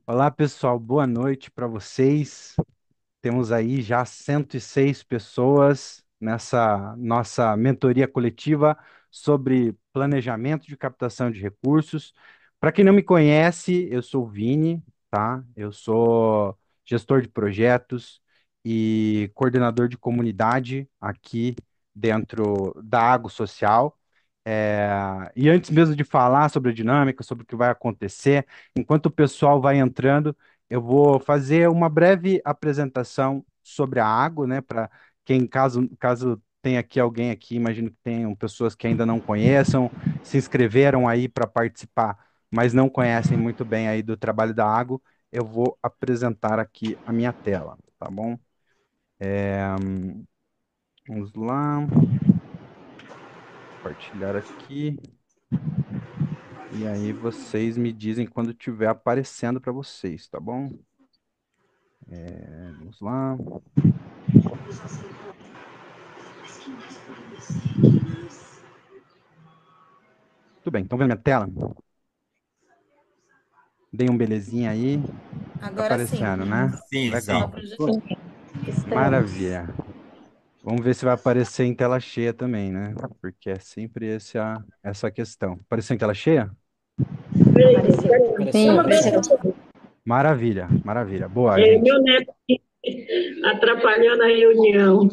Olá, pessoal, boa noite para vocês. Temos aí já 106 pessoas nessa nossa mentoria coletiva sobre planejamento de captação de recursos. Para quem não me conhece, eu sou o Vini, tá? Eu sou gestor de projetos e coordenador de comunidade aqui dentro da Água Social. E antes mesmo de falar sobre a dinâmica, sobre o que vai acontecer, enquanto o pessoal vai entrando, eu vou fazer uma breve apresentação sobre a água, né? Para quem, caso tenha aqui alguém aqui, imagino que tenham pessoas que ainda não conheçam, se inscreveram aí para participar, mas não conhecem muito bem aí do trabalho da água, eu vou apresentar aqui a minha tela, tá bom? Vamos lá, compartilhar aqui. E aí vocês me dizem quando estiver aparecendo para vocês, tá bom? Vamos lá. Tudo bem, estão vendo minha tela? Deem um belezinha aí. Tá Agora sim. aparecendo, né? Sim, Só sim. Legal. para Sim, estamos. Maravilha. Vamos ver se vai aparecer em tela cheia também, né? Porque é sempre essa a questão. Apareceu em tela cheia? Apareceu. Apareceu Sim, aí? apareceu. Maravilha, maravilha. Boa, É, gente. meu neto atrapalhando a reunião.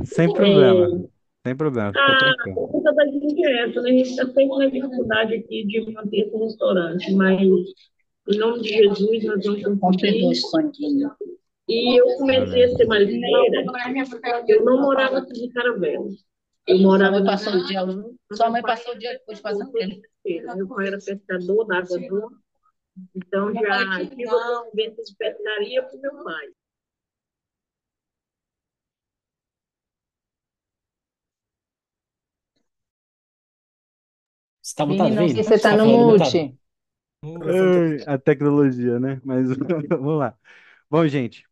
Sem É, problema. Sem problema, fica a tranquilo. pergunta da gente é essa, né? A gente está sempre na dificuldade aqui de manter esse restaurante, mas em nome de Jesus nós vamos conseguir. E eu comecei a Valeu. ser marceneira, eu não morava aqui de Caravela. Eu morava Sua mãe passou o dia, sua mãe passou o dia depois fazendo o quê? Meu pai era pescador da água doce, então já tive uma vivência de pescaria com meu pai. Você está Vini, mutado, não sei Vini? se você Você está está no falando mutado. mute. O microfone tá... Ai, a tecnologia, né? Mas vamos lá. Bom, gente,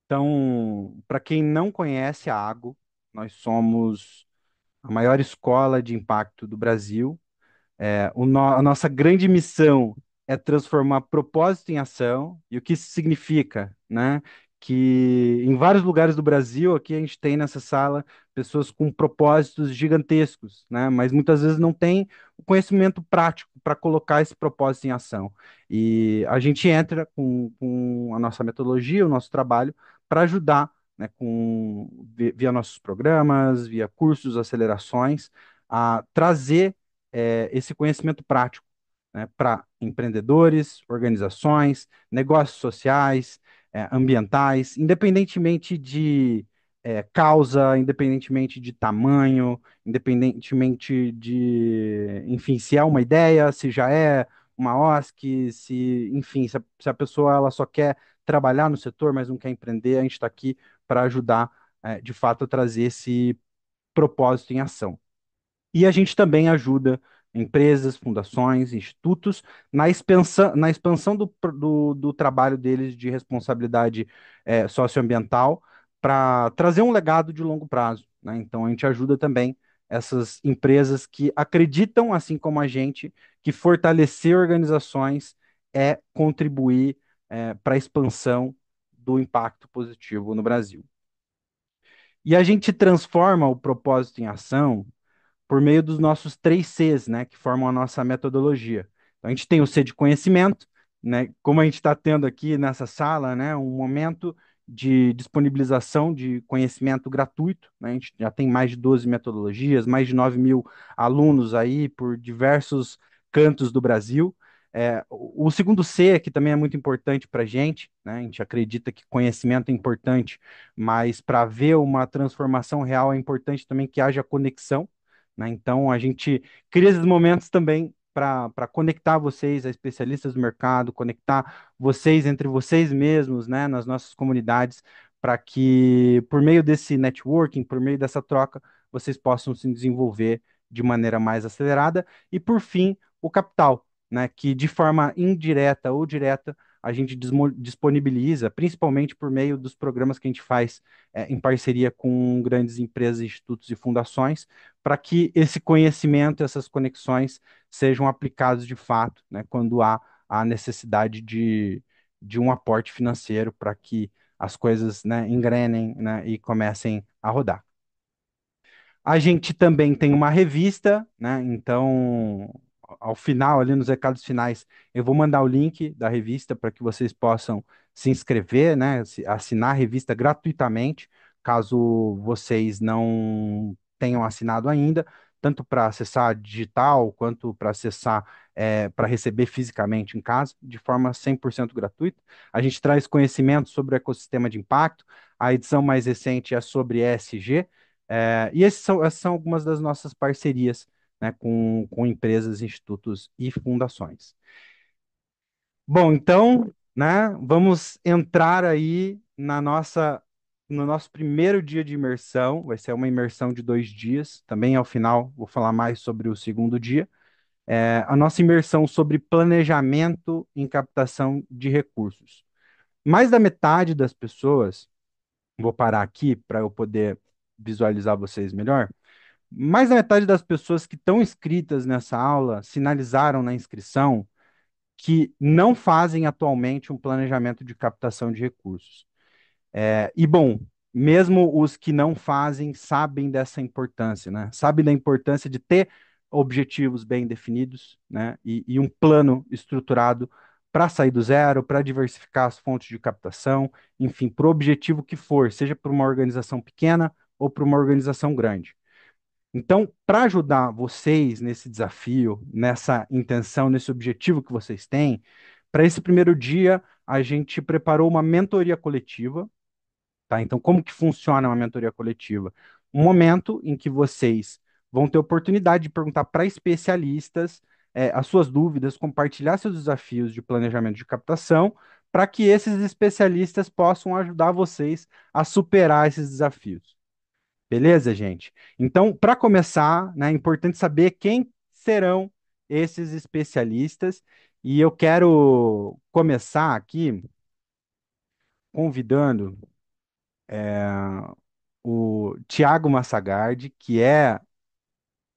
então, para quem não conhece a Água, nós somos a maior escola de impacto do Brasil. A nossa grande missão é transformar propósito em ação. E o que isso significa, né? Que em vários lugares do Brasil, aqui a gente tem nessa sala pessoas com propósitos gigantescos, né? Mas muitas vezes não tem o conhecimento prático para colocar esse propósito em ação. E a gente entra com a nossa metodologia, o nosso trabalho, para ajudar, né? Via nossos programas, via cursos, acelerações, a trazer esse conhecimento prático, né, para empreendedores, organizações, negócios sociais, ambientais, independentemente de causa, independentemente de tamanho, independentemente de, enfim, se é uma ideia, se já é uma OSC, se, enfim, se a pessoa ela só quer trabalhar no setor, mas não quer empreender, a gente está aqui para ajudar, de fato, a trazer esse propósito em ação. E a gente também ajuda empresas, fundações, institutos na expansão do trabalho deles de responsabilidade socioambiental para trazer um legado de longo prazo, né? Então a gente ajuda também essas empresas que acreditam, assim como a gente, que fortalecer organizações é contribuir para a expansão do impacto positivo no Brasil. E a gente transforma o propósito em ação por meio dos nossos três Cs, né, que formam a nossa metodologia. Então, a gente tem o C de conhecimento, né, como a gente está tendo aqui nessa sala, né, um momento de disponibilização de conhecimento gratuito, né, a gente já tem mais de 12 metodologias, mais de 9 mil alunos aí por diversos cantos do Brasil. O segundo C, que também é muito importante para a gente, né, a gente acredita que conhecimento é importante, mas para ver uma transformação real é importante também que haja conexão, né? Então, a gente cria esses momentos também para conectar vocês a especialistas do mercado, conectar vocês entre vocês mesmos, né, nas nossas comunidades, para que, por meio desse networking, por meio dessa troca, vocês possam se desenvolver de maneira mais acelerada. E, por fim, o capital, né, que de forma indireta ou direta a gente disponibiliza, principalmente por meio dos programas que a gente faz em parceria com grandes empresas, institutos e fundações, para que esse conhecimento, essas conexões sejam aplicados de fato, né, quando há a necessidade de um aporte financeiro para que as coisas, né, engrenem, né, e comecem a rodar. A gente também tem uma revista, né? Então, ao final, ali nos recados finais, eu vou mandar o link da revista para que vocês possam se inscrever, né? Assinar a revista gratuitamente, caso vocês não tenham assinado ainda, tanto para acessar digital quanto para acessar, para receber fisicamente em casa, de forma 100% gratuita. A gente traz conhecimento sobre o ecossistema de impacto. A edição mais recente é sobre ESG. E essas são algumas das nossas parcerias, né, com empresas, institutos e fundações. Bom, então, né, vamos entrar aí no nosso primeiro dia de imersão. Vai ser uma imersão de 2 dias. Também, ao final, vou falar mais sobre o segundo dia. A nossa imersão sobre planejamento em captação de recursos. Mais da metade das pessoas, vou parar aqui para eu poder visualizar vocês melhor. Mais da metade das pessoas que estão inscritas nessa aula sinalizaram na inscrição que não fazem atualmente um planejamento de captação de recursos. Bom, mesmo os que não fazem sabem dessa importância, né? Sabem da importância de ter objetivos bem definidos, né? E um plano estruturado para sair do zero, para diversificar as fontes de captação, enfim, para o objetivo que for, seja para uma organização pequena ou para uma organização grande. Então, para ajudar vocês nesse desafio, nessa intenção, nesse objetivo que vocês têm, para esse primeiro dia, a gente preparou uma mentoria coletiva, tá? Então, como que funciona uma mentoria coletiva? Um momento em que vocês vão ter oportunidade de perguntar para especialistas, as suas dúvidas, compartilhar seus desafios de planejamento de captação, para que esses especialistas possam ajudar vocês a superar esses desafios. Beleza, gente? Então, para começar, né, é importante saber quem serão esses especialistas. E eu quero começar aqui convidando o Tiago Massagardi, que é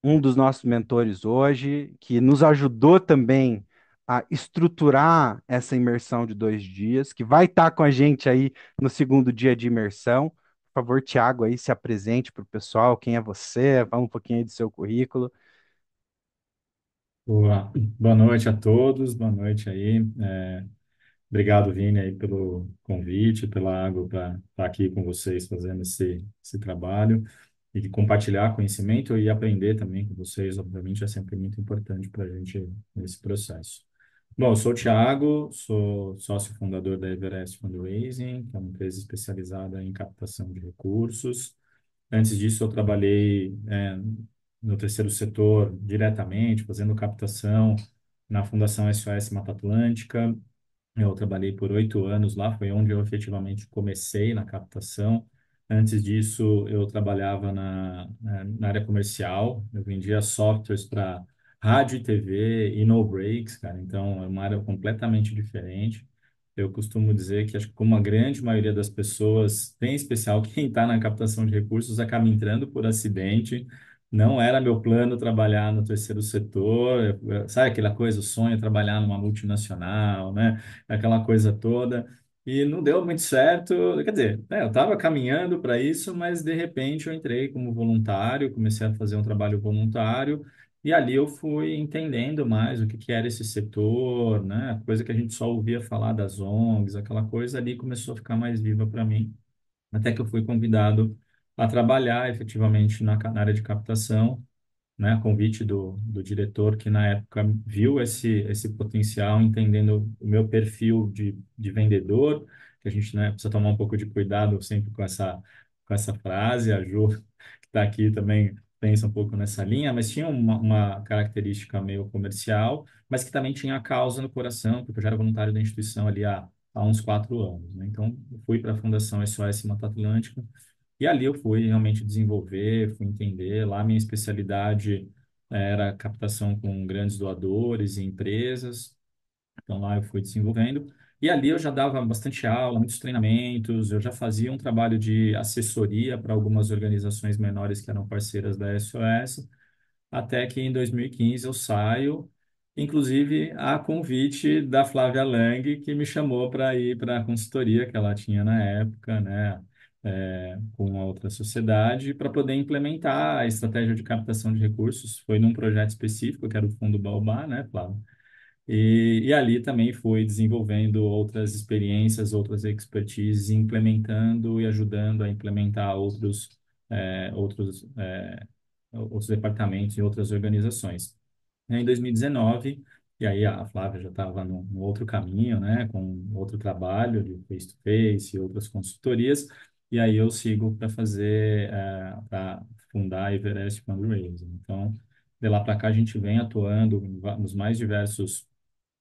um dos nossos mentores hoje, que nos ajudou também a estruturar essa imersão de 2 dias, que vai estar com a gente aí no segundo dia de imersão. Por favor, Tiago, aí se apresente para o pessoal, quem é você, fala um pouquinho aí do seu currículo. Boa noite a todos, boa noite aí. Obrigado, Vini, aí pelo convite, pela água para estar aqui com vocês fazendo esse trabalho e de compartilhar conhecimento e aprender também com vocês, obviamente, é sempre muito importante para a gente nesse processo. Bom, eu sou o Thiago, sou sócio fundador da Everest Fundraising, que é uma empresa especializada em captação de recursos. Antes disso, eu trabalhei no terceiro setor diretamente, fazendo captação na Fundação SOS Mata Atlântica. Eu trabalhei por 8 anos lá, foi onde eu efetivamente comecei na captação. Antes disso, eu trabalhava na área comercial, eu vendia softwares para rádio e TV e no breaks, cara. Então, é uma área completamente diferente. Eu costumo dizer que acho que como a grande maioria das pessoas, em especial quem está na captação de recursos, acaba entrando por acidente. Não era meu plano trabalhar no terceiro setor, sabe aquela coisa, o sonho é trabalhar numa multinacional, né? Aquela coisa toda. E não deu muito certo. Quer dizer, eu estava caminhando para isso, mas de repente eu entrei como voluntário, comecei a fazer um trabalho voluntário, e ali eu fui entendendo mais o que que era esse setor, né? Coisa que a gente só ouvia falar das ONGs, aquela coisa ali começou a ficar mais viva para mim, até que eu fui convidado a trabalhar efetivamente na área de captação, né, a convite do diretor que na época viu esse potencial, entendendo o meu perfil de vendedor, que a gente, né, precisa tomar um pouco de cuidado sempre com essa frase, a Ju, que está aqui também pensa um pouco nessa linha, mas tinha uma característica meio comercial, mas que também tinha a causa no coração, porque eu já era voluntário da instituição ali há uns 4 anos, né? Então, eu fui para a Fundação SOS Mata Atlântica, e ali eu fui realmente desenvolver, fui entender. Lá minha especialidade era captação com grandes doadores e empresas. Então lá eu fui desenvolvendo. E ali eu já dava bastante aula, muitos treinamentos, eu já fazia um trabalho de assessoria para algumas organizações menores que eram parceiras da SOS, até que em 2015 eu saio inclusive a convite da Flávia Lang, que me chamou para ir para a consultoria que ela tinha na época, né, com a outra sociedade, para poder implementar a estratégia de captação de recursos. Foi num projeto específico, que era o Fundo Baobá, né, Flávia? E ali também fui desenvolvendo outras experiências, outras expertises, implementando e ajudando a implementar outros departamentos e outras organizações. Em 2019, e aí a Flávia já estava no outro caminho, né, com outro trabalho de face-to-face e outras consultorias, e aí eu sigo para para fundar a Everest Fundraising. Então, de lá para cá a gente vem atuando nos mais diversos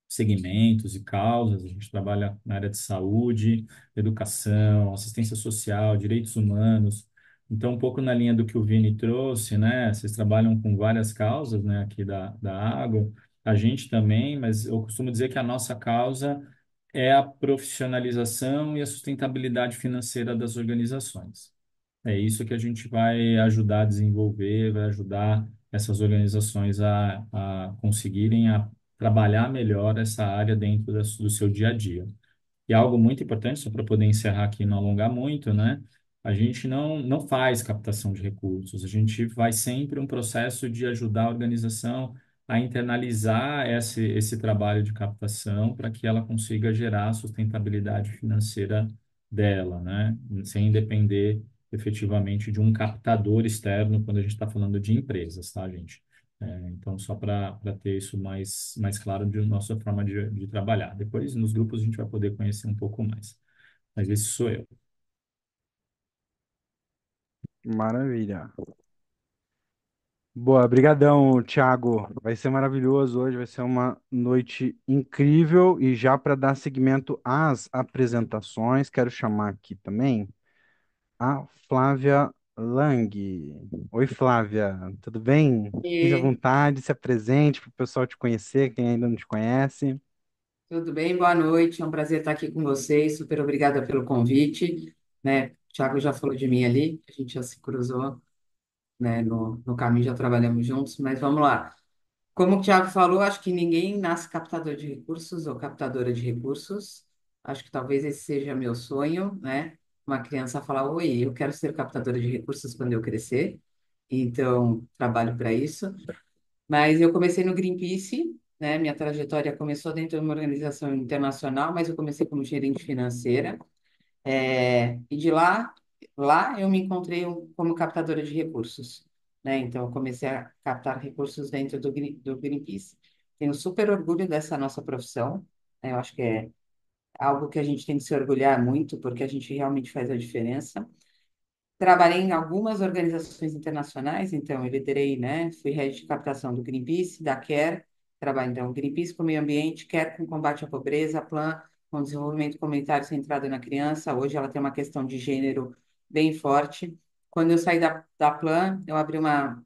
segmentos e causas. A gente trabalha na área de saúde, educação, assistência social, direitos humanos. Então, um pouco na linha do que o Vini trouxe, né? Vocês trabalham com várias causas, né, aqui da água. A gente também, mas eu costumo dizer que a nossa causa é a profissionalização e a sustentabilidade financeira das organizações. É isso que a gente vai ajudar a desenvolver, vai ajudar essas organizações a conseguirem trabalhar melhor essa área dentro do seu dia a dia. E algo muito importante, só para poder encerrar aqui e não alongar muito, né? A gente não faz captação de recursos, a gente vai sempre um processo de ajudar a organização a internalizar esse trabalho de captação para que ela consiga gerar a sustentabilidade financeira dela, né? Sem depender efetivamente de um captador externo quando a gente está falando de empresas, tá, gente? Então, só para ter isso mais claro de nossa forma de trabalhar. Depois, nos grupos, a gente vai poder conhecer um pouco mais. Mas esse sou eu. Maravilha. Boa, brigadão, Thiago. Vai ser maravilhoso hoje, vai ser uma noite incrível. E já para dar seguimento às apresentações, quero chamar aqui também a Flávia Lang. Oi, Flávia, tudo bem? Fique à E vontade, se apresente para o pessoal te conhecer, quem ainda não te conhece. tudo bem? Boa noite. É um prazer estar aqui com vocês. Super obrigada pelo convite, né? O Thiago já falou de mim ali, a gente já se cruzou, né? No caminho já trabalhamos juntos, mas vamos lá. Como o Thiago falou, acho que ninguém nasce captador de recursos ou captadora de recursos. Acho que talvez esse seja meu sonho, né? Uma criança falar, oi, eu quero ser captadora de recursos quando eu crescer. Então, trabalho para isso. Mas eu comecei no Greenpeace, né? Minha trajetória começou dentro de uma organização internacional, mas eu comecei como gerente financeira. E de lá eu me encontrei como captadora de recursos, né? Então eu comecei a captar recursos dentro do Greenpeace. Tenho super orgulho dessa nossa profissão, né? Eu acho que é algo que a gente tem que se orgulhar muito, porque a gente realmente faz a diferença. Trabalhei em algumas organizações internacionais, então eu liderei, né? Fui head de captação do Greenpeace, da CARE, trabalho então Greenpeace com meio ambiente, CARE com combate à pobreza, Plan com desenvolvimento comunitário centrado na criança. Hoje ela tem uma questão de gênero bem forte. Quando eu saí da Plan, eu abri uma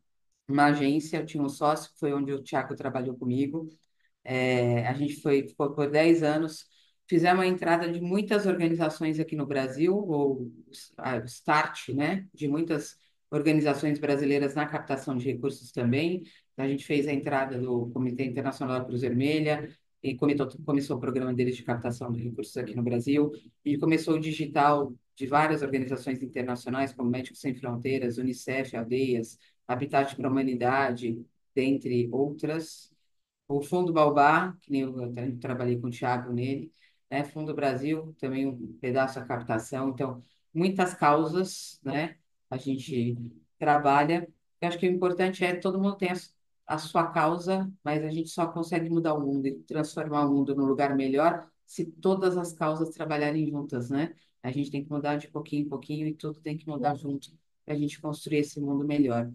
agência, eu tinha um sócio, que foi onde o Thiago trabalhou comigo. A gente ficou por 10 anos, fizemos a entrada de muitas organizações aqui no Brasil, ou o start, né, de muitas organizações brasileiras na captação de recursos também. A gente fez a entrada do Comitê Internacional da Cruz Vermelha, e começou o programa deles de captação de recursos aqui no Brasil, e começou o digital de várias organizações internacionais, como Médicos Sem Fronteiras, Unicef, Aldeias, Habitat para a Humanidade, dentre outras. O Fundo Baobá, que nem eu trabalhei com o Thiago nele, né? Fundo Brasil, também um pedaço da captação. Então, muitas causas, né? A gente trabalha. Eu acho que o importante é todo mundo tem a sua causa, mas a gente só consegue mudar o mundo e transformar o mundo num lugar melhor se todas as causas trabalharem juntas, né? A gente tem que mudar de pouquinho em pouquinho e tudo tem que mudar junto para a gente construir esse mundo melhor.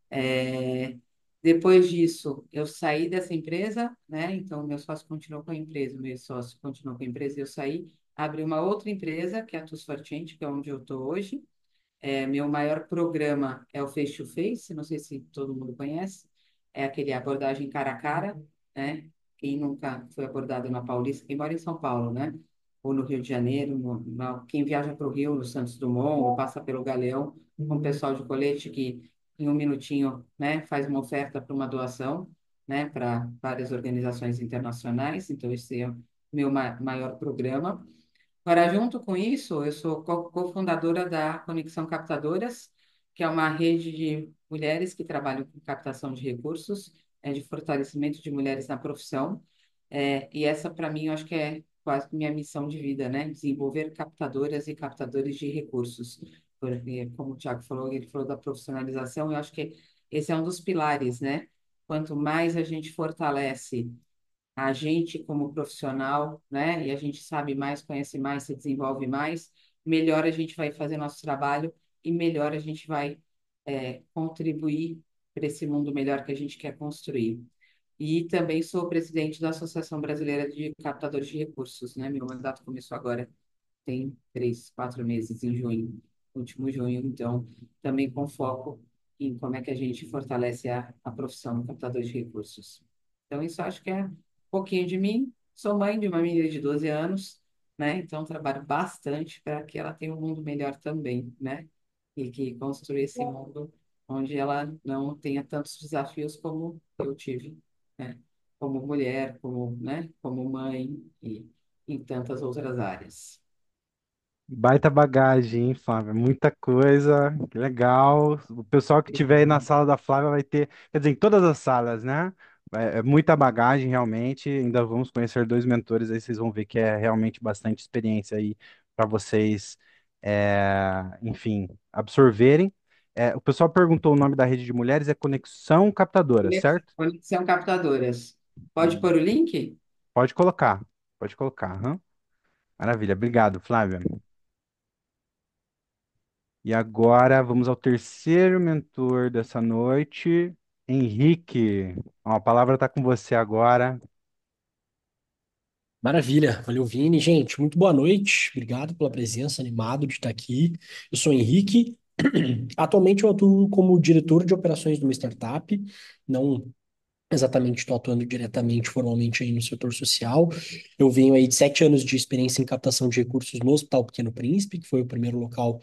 É, Depois disso, eu saí dessa empresa, né? Então, meu sócio continuou com a empresa, meu sócio continuou com a empresa, e eu saí, abri uma outra empresa, que é a Tools for Change, que é onde eu estou hoje. Meu maior programa é o Face to Face, não sei se todo mundo conhece, é aquele abordagem cara a cara, né? Quem nunca foi abordado na Paulista, quem mora em São Paulo, né? Ou no Rio de Janeiro, quem viaja para o Rio, no Santos Dumont, ou passa pelo Galeão, com o pessoal de colete que em um minutinho, né, faz uma oferta para uma doação. né, para várias organizações internacionais, então esse é o meu maior programa. Agora, junto com isso, eu sou cofundadora da Conexão Captadoras, que é uma rede de mulheres que trabalham com captação de recursos, de fortalecimento de mulheres na profissão. E essa, para mim, eu acho que é quase que minha missão de vida, né? Desenvolver captadoras e captadores de recursos. Porque, como o Tiago falou, ele falou da profissionalização, eu acho que esse é um dos pilares, né? Quanto mais a gente fortalece a gente como profissional, né? E a gente sabe mais, conhece mais, se desenvolve mais, melhor a gente vai fazer nosso trabalho e melhor a gente vai contribuir para esse mundo melhor que a gente quer construir. E também sou presidente da Associação Brasileira de Captadores de Recursos, né? Meu mandato começou agora, tem 3, 4 meses, em junho, último junho, então também com foco em como é que a gente fortalece a profissão do captador de recursos. Então, isso acho que é um pouquinho de mim. Sou mãe de uma menina de 12 anos, né? Então, trabalho bastante para que ela tenha um mundo melhor também, né? E que construa esse mundo onde ela não tenha tantos desafios como eu tive, né? Como mulher, como, né? Como mãe e em tantas outras áreas. Baita bagagem, hein, Flávia? Muita coisa, que legal. O pessoal que tiver aí na sala da Flávia vai ter, quer dizer, em todas as salas, né? É muita bagagem, realmente. Ainda vamos conhecer dois mentores, aí vocês vão ver que é realmente bastante experiência aí para vocês, enfim, absorverem. O pessoal perguntou o nome da rede de mulheres, é Conexão Captadora, certo? Conexão Captadoras. Pode pôr o link? Pode colocar, pode colocar. Aham. Maravilha, obrigado, Flávia. E agora vamos ao terceiro mentor dessa noite, Henrique. Ó, a palavra está com você agora. Maravilha, valeu, Vini. Gente, muito boa noite. Obrigado pela presença, animado de estar aqui. Eu sou o Henrique. Atualmente eu atuo como diretor de operações de uma startup. Não exatamente estou atuando diretamente, formalmente aí no setor social. Eu venho aí de 7 anos de experiência em captação de recursos no Hospital Pequeno Príncipe, que foi o primeiro local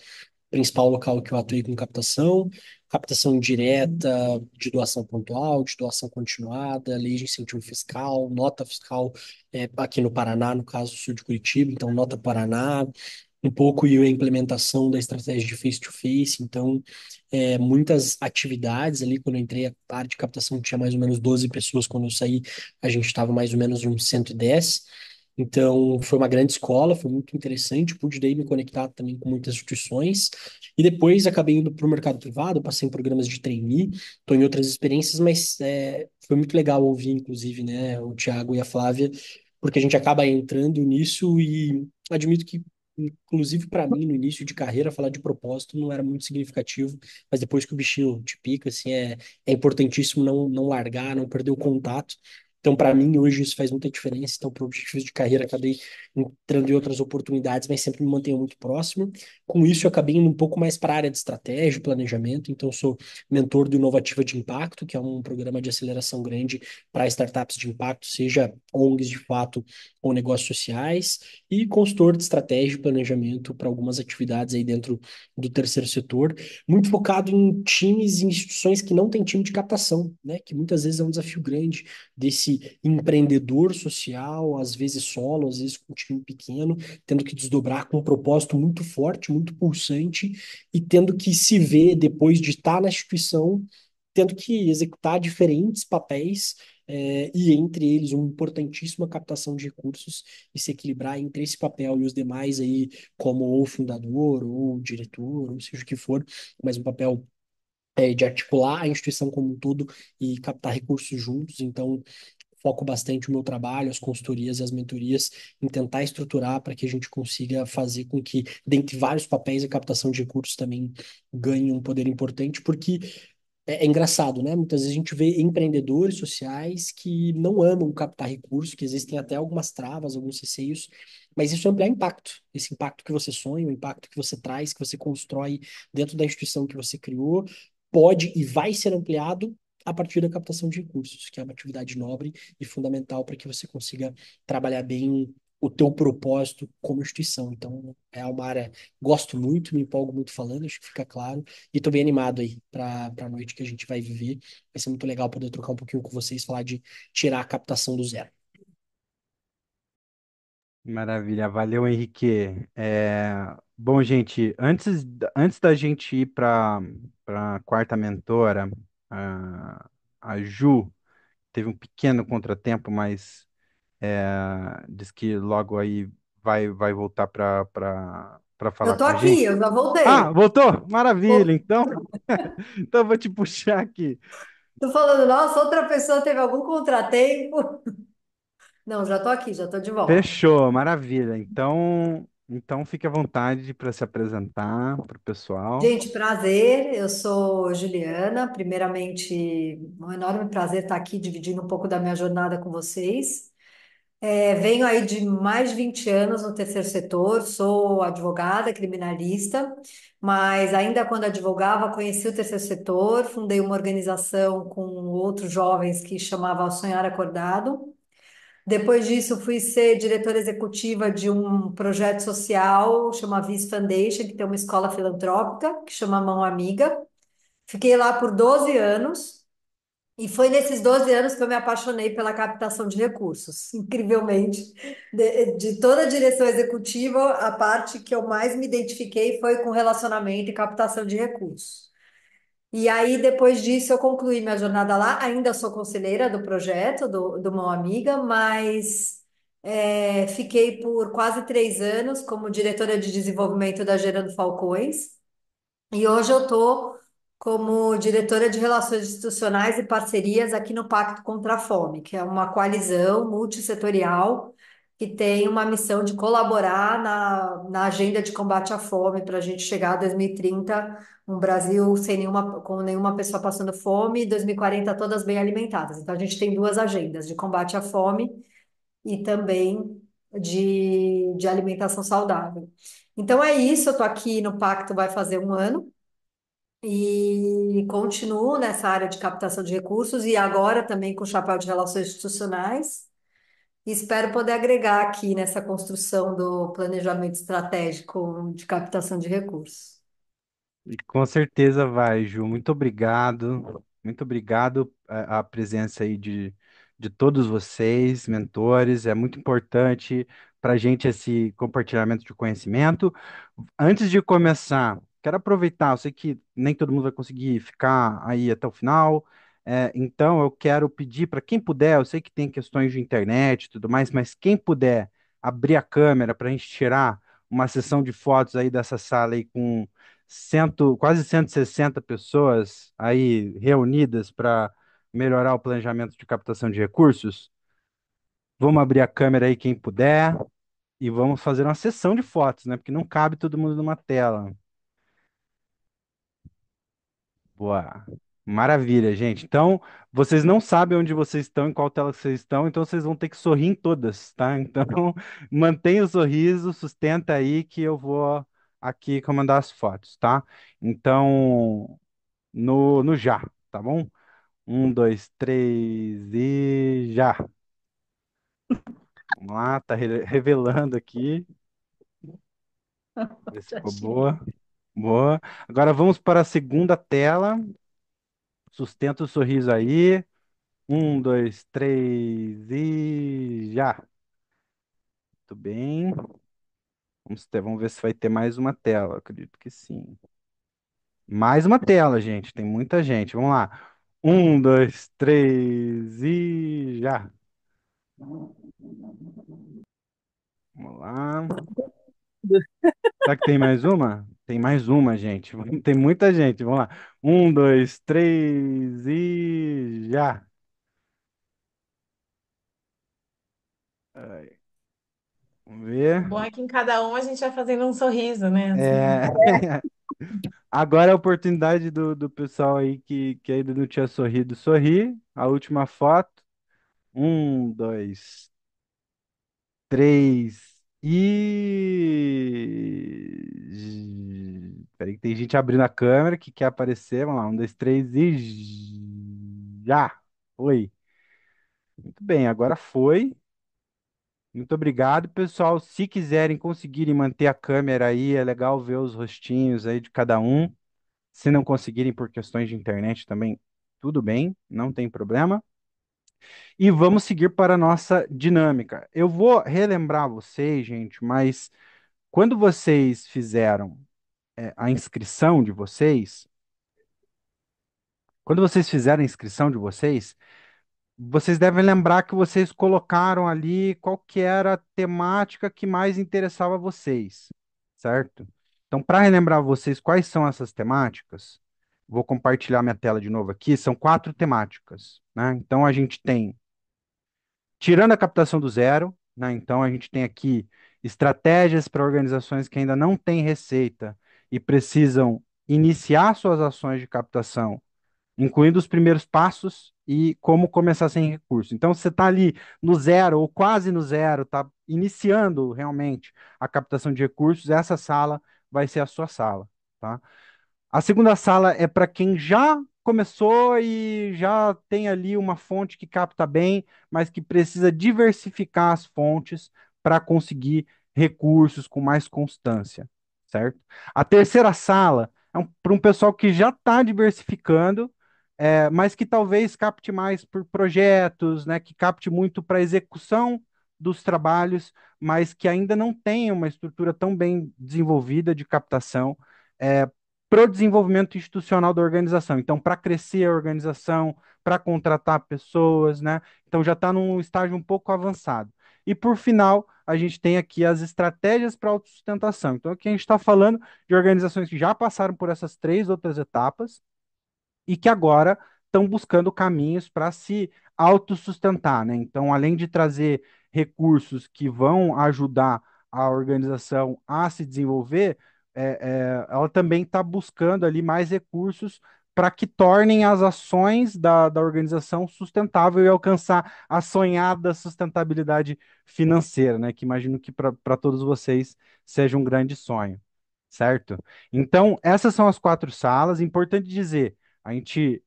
principal local que eu atuei com captação, captação direta, de doação pontual, de doação continuada, lei de incentivo fiscal, nota fiscal aqui no Paraná, no caso sul de Curitiba, então nota Paraná, um pouco e a implementação da estratégia de face-to-face, então muitas atividades ali, quando eu entrei, a área de captação tinha mais ou menos 12 pessoas, quando eu saí a gente estava mais ou menos uns 110. Então, foi uma grande escola, foi muito interessante. Pude daí me conectar também com muitas instituições. E depois acabei indo para o mercado privado, passei em programas de trainee, estou em outras experiências, mas foi muito legal ouvir, inclusive, né, o Thiago e a Flávia, porque a gente acaba entrando nisso e admito que, inclusive para mim, no início de carreira, falar de propósito não era muito significativo, mas depois que o bichinho te pica, assim, é importantíssimo não largar, não perder o contato. Então, para mim, hoje isso faz muita diferença. Então, para objetivos de carreira, acabei entrando em outras oportunidades, mas sempre me mantenho muito próximo. Com isso, eu acabei indo um pouco mais para a área de estratégia, planejamento. Então, eu sou mentor do Inovativa de Impacto, que é um programa de aceleração grande para startups de impacto, seja ONGs de fato ou negócios sociais, e consultor de estratégia e planejamento para algumas atividades aí dentro do terceiro setor, muito focado em times e instituições que não têm time de captação, né? Que muitas vezes é um desafio grande desse empreendedor social, às vezes solo, às vezes com um time pequeno, tendo que desdobrar com um propósito muito forte, muito pulsante, e tendo que se ver depois de estar na instituição, tendo que executar diferentes papéis, e entre eles uma importantíssima captação de recursos e se equilibrar entre esse papel e os demais aí, como ou fundador, ou diretor, ou seja o que for, mas um papel de articular a instituição como um todo e captar recursos juntos. Então, foco bastante o meu trabalho, as consultorias e as mentorias em tentar estruturar para que a gente consiga fazer com que, dentre vários papéis, a captação de recursos também ganhe um poder importante, porque é engraçado, né? Muitas vezes a gente vê empreendedores sociais que não amam captar recursos, que existem até algumas travas, alguns receios, mas isso é ampliar impacto. Esse impacto que você sonha, o impacto que você traz, que você constrói dentro da instituição que você criou, pode e vai ser ampliado a partir da captação de recursos, que é uma atividade nobre e fundamental para que você consiga trabalhar bem o teu propósito como instituição. Então, é uma área, gosto muito, me empolgo muito falando, acho que fica claro, e tô bem animado aí para a noite que a gente vai viver. Vai ser muito legal poder trocar um pouquinho com vocês, falar de tirar a captação do zero. Maravilha, valeu, Henrique. Bom, gente, antes da gente ir para a quarta mentora, a Ju teve um pequeno contratempo, mas diz que logo aí vai voltar para falar Eu tô com a aqui, gente. eu já Ah, voltei. voltou? Maravilha, Pô, então, então eu vou te puxar aqui. tô falando, nossa, outra pessoa teve algum contratempo. Não, já tô aqui, já tô de volta. Fechou, maravilha. Então fique à vontade para se apresentar para o pessoal. Gente, prazer, eu sou Juliana. Primeiramente, um enorme prazer estar aqui dividindo um pouco da minha jornada com vocês. Venho aí de mais de 20 anos no terceiro setor, sou advogada, criminalista, mas ainda quando advogava, conheci o terceiro setor, fundei uma organização com outros jovens que chamava Sonhar Acordado. Depois disso, fui ser diretora executiva de um projeto social, chama Vis Foundation, que tem uma escola filantrópica, que chama Mão Amiga. Fiquei lá por 12 anos. E foi nesses 12 anos que eu me apaixonei pela captação de recursos. Incrivelmente, de toda a direção executiva, a parte que eu mais me identifiquei foi com relacionamento e captação de recursos. E aí, depois disso, eu concluí minha jornada lá. Ainda sou conselheira do projeto, do Mão Amiga, mas fiquei por quase 3 anos como diretora de desenvolvimento da Gerando Falcões. E hoje eu estou como diretora de Relações Institucionais e Parcerias aqui no Pacto contra a Fome, que é uma coalizão multissetorial que tem uma missão de colaborar na agenda de combate à fome para a gente chegar a 2030, um Brasil sem com nenhuma pessoa passando fome, e 2040 todas bem alimentadas. Então a gente tem duas agendas, de combate à fome e também de alimentação saudável. Então é isso, eu estou aqui no Pacto vai fazer um ano e continuo nessa área de captação de recursos e agora também com o chapéu de relações institucionais. E espero poder agregar aqui nessa construção do planejamento estratégico de captação de recursos. E com certeza vai, Ju. Muito obrigado. Muito obrigado a presença aí de todos vocês, mentores. É muito importante para a gente esse compartilhamento de conhecimento. Antes de começar, quero aproveitar, eu sei que nem todo mundo vai conseguir ficar aí até o final, então eu quero pedir para quem puder, eu sei que tem questões de internet e tudo mais, mas quem puder abrir a câmera para a gente tirar uma sessão de fotos aí dessa sala aí com quase 160 pessoas aí reunidas para melhorar o planejamento de captação de recursos. Vamos abrir a câmera aí quem puder e vamos fazer uma sessão de fotos, né? Porque não cabe todo mundo numa tela. Boa. Maravilha, gente. Então, vocês não sabem onde vocês estão, em qual tela vocês estão, então vocês vão ter que sorrir em todas, tá? Então, mantenha o sorriso, sustenta aí que eu vou aqui comandar as fotos, tá? Então, no já, tá bom? Um, dois, três e já. Vamos lá, tá revelando aqui. Ver se Já ficou tirei. boa. Boa. Agora vamos para a segunda tela. Sustenta o sorriso aí. Um, dois, três e já. Muito bem. Vamos ver se vai ter mais uma tela. Acredito que sim. Mais uma tela, gente. Tem muita gente. Vamos lá. Um, dois, três e já. Vamos lá. Será que tem mais uma? Tem mais uma, gente. Tem muita gente. Vamos lá. Um, dois, três e já. Ai, vamos O ver. bom é que em cada um a gente vai fazendo um sorriso, né? Assim. É, agora é a oportunidade do pessoal aí que ainda não tinha sorrido sorrir. A última foto. Um, dois, três e. Peraí, que tem gente abrindo a câmera que quer aparecer. Vamos lá, um, dois, três e. Já! Foi. Muito bem, agora foi. Muito obrigado, pessoal. Se quiserem conseguirem manter a câmera aí, é legal ver os rostinhos aí de cada um. Se não conseguirem por questões de internet também, tudo bem, não tem problema. E vamos seguir para a nossa dinâmica. Eu vou relembrar vocês, gente, mas quando vocês fizeram a inscrição de vocês, quando vocês fizeram a inscrição de vocês, vocês devem lembrar que vocês colocaram ali qual que era a temática que mais interessava vocês, certo? Então, para relembrar vocês quais são essas temáticas, vou compartilhar minha tela de novo aqui. São quatro temáticas, né? Então, a gente tem tirando a captação do zero, né? Então, a gente tem aqui estratégias para organizações que ainda não têm receita e precisam iniciar suas ações de captação, incluindo os primeiros passos e como começar sem recurso. Então, você está ali no zero ou quase no zero, está iniciando realmente a captação de recursos, essa sala vai ser a sua sala, tá? A segunda sala é para quem já começou e já tem ali uma fonte que capta bem, mas que precisa diversificar as fontes para conseguir recursos com mais constância, certo? A terceira sala é para um pessoal que já está diversificando, mas que talvez capte mais por projetos, né, que capte muito para execução dos trabalhos, mas que ainda não tem uma estrutura tão bem desenvolvida de captação. É, para o desenvolvimento institucional da organização. Então, para crescer a organização, para contratar pessoas, né? Então, já está num estágio um pouco avançado. E, por final, a gente tem aqui as estratégias para autossustentação. Então, aqui a gente está falando de organizações que já passaram por essas três outras etapas e que agora estão buscando caminhos para se autossustentar, né? Então, além de trazer recursos que vão ajudar a organização a se desenvolver, ela também está buscando ali mais recursos para que tornem as ações da organização sustentável e alcançar a sonhada sustentabilidade financeira, né? Que imagino que para todos vocês seja um grande sonho, certo? Então, essas são as quatro salas. Importante dizer, a gente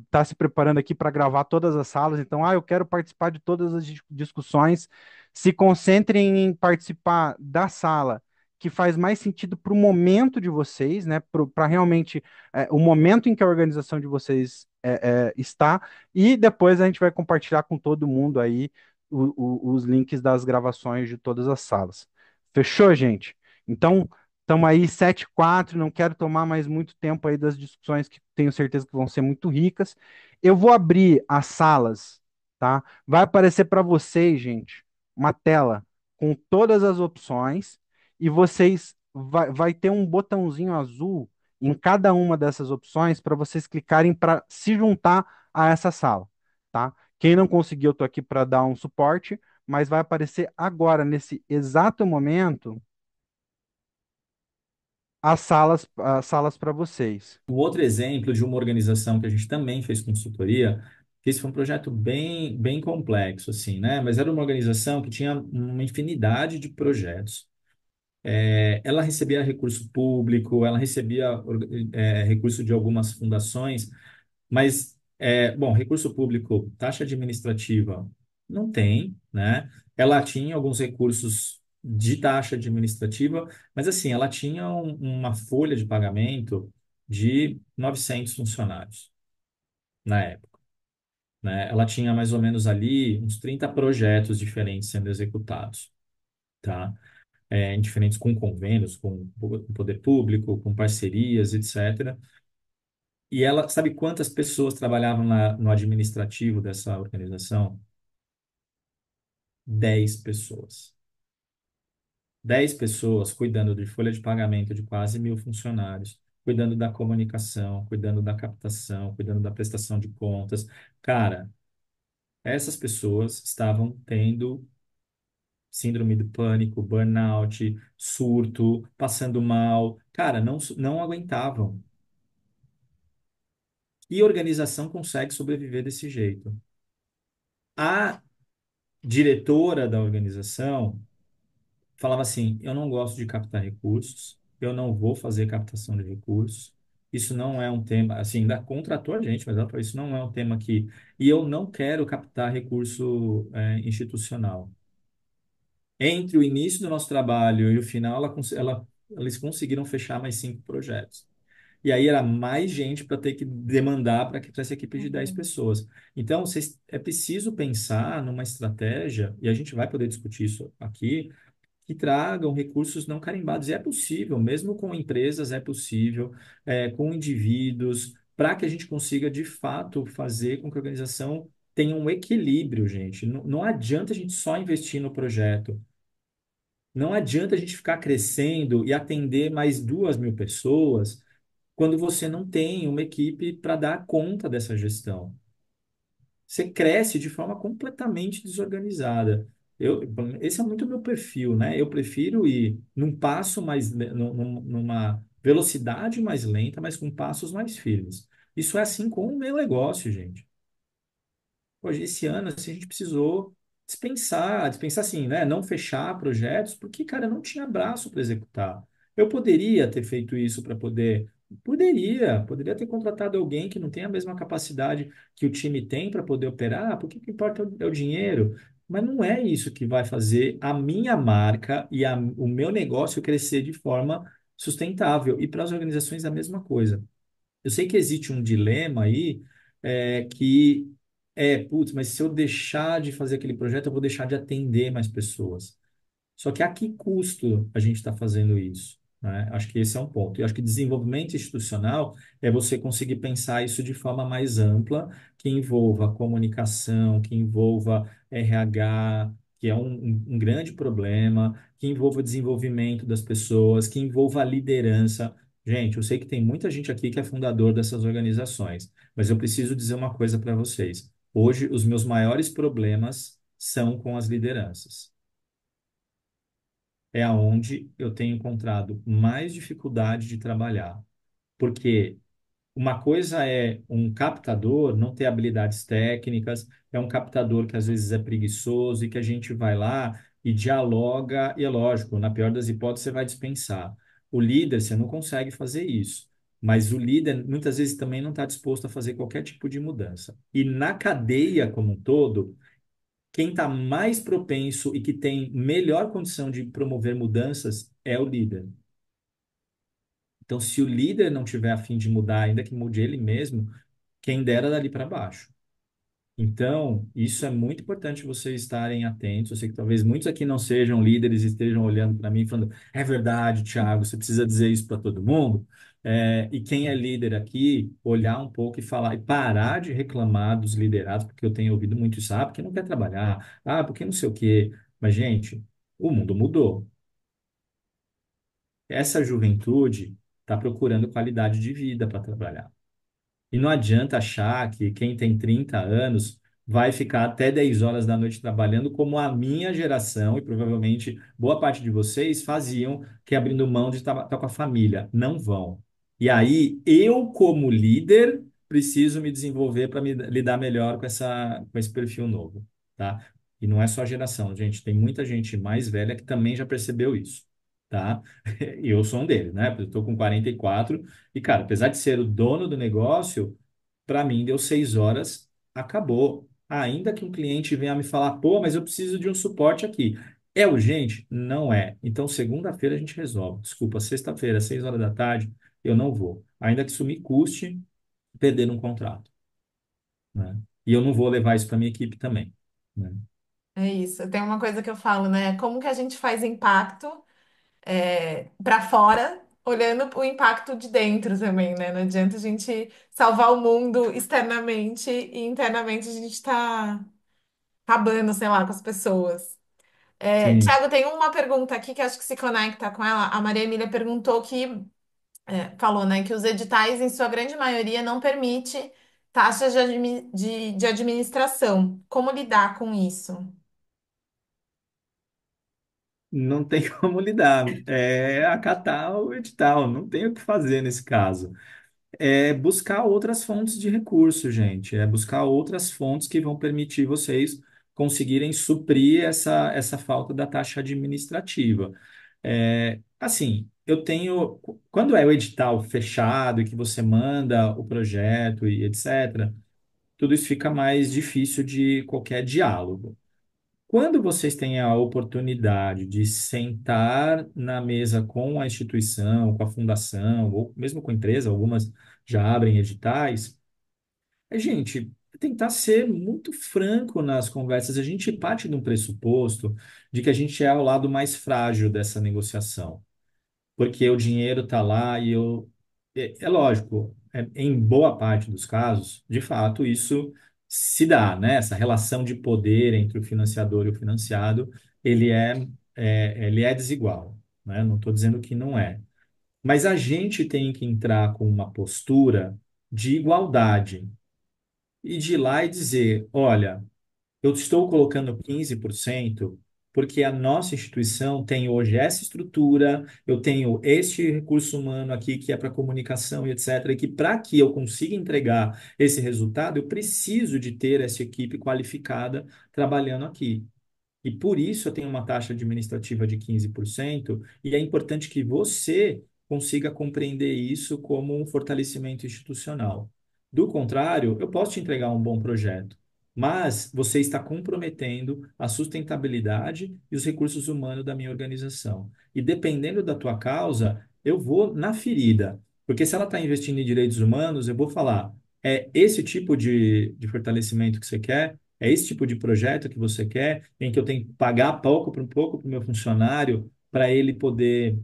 está se preparando aqui para gravar todas as salas, então, eu quero participar de todas as discussões. Se concentrem em participar da sala que faz mais sentido para o momento de vocês, né? Para realmente o momento em que a organização de vocês está, e depois a gente vai compartilhar com todo mundo aí os links das gravações de todas as salas. Fechou, gente? Então, estamos aí 7:04, não quero tomar mais muito tempo aí das discussões que tenho certeza que vão ser muito ricas. Eu vou abrir as salas, tá? Vai aparecer para vocês, gente, uma tela com todas as opções e vocês vai ter um botãozinho azul em cada uma dessas opções para vocês clicarem para se juntar a essa sala, tá? Quem não conseguiu, eu estou aqui para dar um suporte, mas vai aparecer agora, nesse exato momento, as salas para vocês. Um outro exemplo de uma organização que a gente também fez consultoria, que esse foi um projeto bem, bem complexo, assim, né? Mas era uma organização que tinha uma infinidade de projetos. Ela recebia recurso público, ela recebia recurso de algumas fundações, mas, bom, recurso público, taxa administrativa, não tem, né? Ela tinha alguns recursos de taxa administrativa, mas, assim, ela tinha uma folha de pagamento de 900 funcionários na época, né? Ela tinha mais ou menos ali uns 30 projetos diferentes sendo executados, tá? Em diferentes com convênios, com o poder público, com parcerias, etc. E ela, sabe quantas pessoas trabalhavam no administrativo dessa organização? 10 pessoas. 10 pessoas cuidando de folha de pagamento de quase 1.000 funcionários, cuidando da comunicação, cuidando da captação, cuidando da prestação de contas. Cara, essas pessoas estavam tendo síndrome do pânico, burnout, surto, passando mal. Cara, não aguentavam. E organização consegue sobreviver desse jeito. A diretora da organização falava assim: eu não gosto de captar recursos, eu não vou fazer captação de recursos. Isso não é um tema, assim, ainda contratou a gente, mas ela falou, isso não é um tema que... E eu não quero captar recurso institucional. Entre o início do nosso trabalho e o final, eles conseguiram fechar mais 5 projetos. E aí era mais gente para ter que demandar para essa equipe de 10 Uhum. pessoas. Então, é preciso pensar numa estratégia, e a gente vai poder discutir isso aqui, que tragam recursos não carimbados. E é possível, mesmo com empresas, é possível, com indivíduos, para que a gente consiga, de fato, fazer com que a organização tenha um equilíbrio, gente. Não, não adianta a gente só investir no projeto. Não adianta a gente ficar crescendo e atender mais 2.000 pessoas quando você não tem uma equipe para dar conta dessa gestão. Você cresce de forma completamente desorganizada. Esse é muito o meu perfil, né? Eu prefiro ir num passo mais, numa velocidade mais lenta, mas com passos mais firmes. Isso é assim com o meu negócio, gente. Hoje, esse ano, assim, a gente precisou dispensar assim, né? Não fechar projetos, porque, cara, não tinha braço para executar. Eu poderia ter feito isso para poder. Poderia ter contratado alguém que não tem a mesma capacidade que o time tem para poder operar, porque o que importa é o dinheiro. Mas não é isso que vai fazer a minha marca e o meu negócio crescer de forma sustentável. E para as organizações, a mesma coisa. Eu sei que existe um dilema aí, que putz, mas se eu deixar de fazer aquele projeto, eu vou deixar de atender mais pessoas. Só que a que custo a gente está fazendo isso? Né? Acho que esse é um ponto. E acho que desenvolvimento institucional é você conseguir pensar isso de forma mais ampla, que envolva comunicação, que envolva RH, que é um grande problema, que envolva desenvolvimento das pessoas, que envolva liderança. Gente, eu sei que tem muita gente aqui que é fundador dessas organizações, mas eu preciso dizer uma coisa para vocês. Hoje, os meus maiores problemas são com as lideranças. É aonde eu tenho encontrado mais dificuldade de trabalhar. Porque uma coisa é um captador não ter habilidades técnicas, é um captador que às vezes é preguiçoso e que a gente vai lá e dialoga, e é lógico, na pior das hipóteses, você vai dispensar. O líder, você não consegue fazer isso. Mas o líder, muitas vezes, também não está disposto a fazer qualquer tipo de mudança. E na cadeia como um todo, quem está mais propenso e que tem melhor condição de promover mudanças é o líder. Então, se o líder não tiver a fim de mudar, ainda que mude ele mesmo, quem dera dali para baixo. Então, isso é muito importante vocês estarem atentos. Eu sei que talvez muitos aqui não sejam líderes e estejam olhando para mim e falando: é verdade, Thiago, você precisa dizer isso para todo mundo. E quem é líder aqui, olhar um pouco e falar, e parar de reclamar dos liderados, porque eu tenho ouvido muito isso, porque não quer trabalhar, porque não sei o quê. Mas, gente, o mundo mudou. Essa juventude está procurando qualidade de vida para trabalhar. E não adianta achar que quem tem 30 anos vai ficar até 10 horas da noite trabalhando, como a minha geração, e provavelmente boa parte de vocês faziam, que é abrindo mão de estar com a família. Não vão. E aí, eu, como líder, preciso me desenvolver para me lidar melhor com esse perfil novo, tá? E não é só a geração, gente. Tem muita gente mais velha que também já percebeu isso, tá? E eu sou um deles, né? Eu estou com 44 e, cara, apesar de ser o dono do negócio, para mim deu 6 horas, acabou. Ainda que um cliente venha me falar, pô, mas eu preciso de um suporte aqui. É urgente? Não é. Então, segunda-feira a gente resolve. Desculpa, sexta-feira, 6 horas da tarde, eu não vou. Ainda que isso me custe perder um contrato, né? E eu não vou levar isso para minha equipe também, né? É isso. Tem uma coisa que eu falo, né? Como que a gente faz impacto para fora, olhando o impacto de dentro também, né? Não adianta a gente salvar o mundo externamente e internamente a gente tá acabando, sei lá, com as pessoas. Sim. Tiago, tem uma pergunta aqui que acho que se conecta com ela. A Maria Emília perguntou falou, né, que os editais, em sua grande maioria, não permite taxas de administração. Como lidar com isso? Não tem como lidar. É acatar o edital, não tem o que fazer nesse caso. É buscar outras fontes de recurso, gente. É buscar outras fontes que vão permitir vocês conseguirem suprir essa falta da taxa administrativa. Assim, eu tenho. Quando é o edital fechado e que você manda o projeto e etc., tudo isso fica mais difícil de qualquer diálogo. Quando vocês têm a oportunidade de sentar na mesa com a instituição, com a fundação, ou mesmo com a empresa, algumas já abrem editais, gente, tentar ser muito franco nas conversas. A gente parte de um pressuposto de que a gente é o lado mais frágil dessa negociação, porque o dinheiro está lá e eu. É lógico, em boa parte dos casos, de fato, isso se dá, né? Essa relação de poder entre o financiador e o financiado, ele é desigual, né? Não estou dizendo que não é. Mas a gente tem que entrar com uma postura de igualdade e de ir lá e dizer, olha, eu estou colocando 15% porque a nossa instituição tem hoje essa estrutura, eu tenho este recurso humano aqui que é para comunicação e etc. E que para que eu consiga entregar esse resultado, eu preciso de ter essa equipe qualificada trabalhando aqui. E por isso eu tenho uma taxa administrativa de 15%, e é importante que você consiga compreender isso como um fortalecimento institucional. Do contrário, eu posso te entregar um bom projeto, mas você está comprometendo a sustentabilidade e os recursos humanos da minha organização. E dependendo da tua causa, eu vou na ferida, porque se ela está investindo em direitos humanos, eu vou falar, é esse tipo de fortalecimento que você quer? É esse tipo de projeto que você quer, em que eu tenho que pagar pouco por pouco para o meu funcionário para ele poder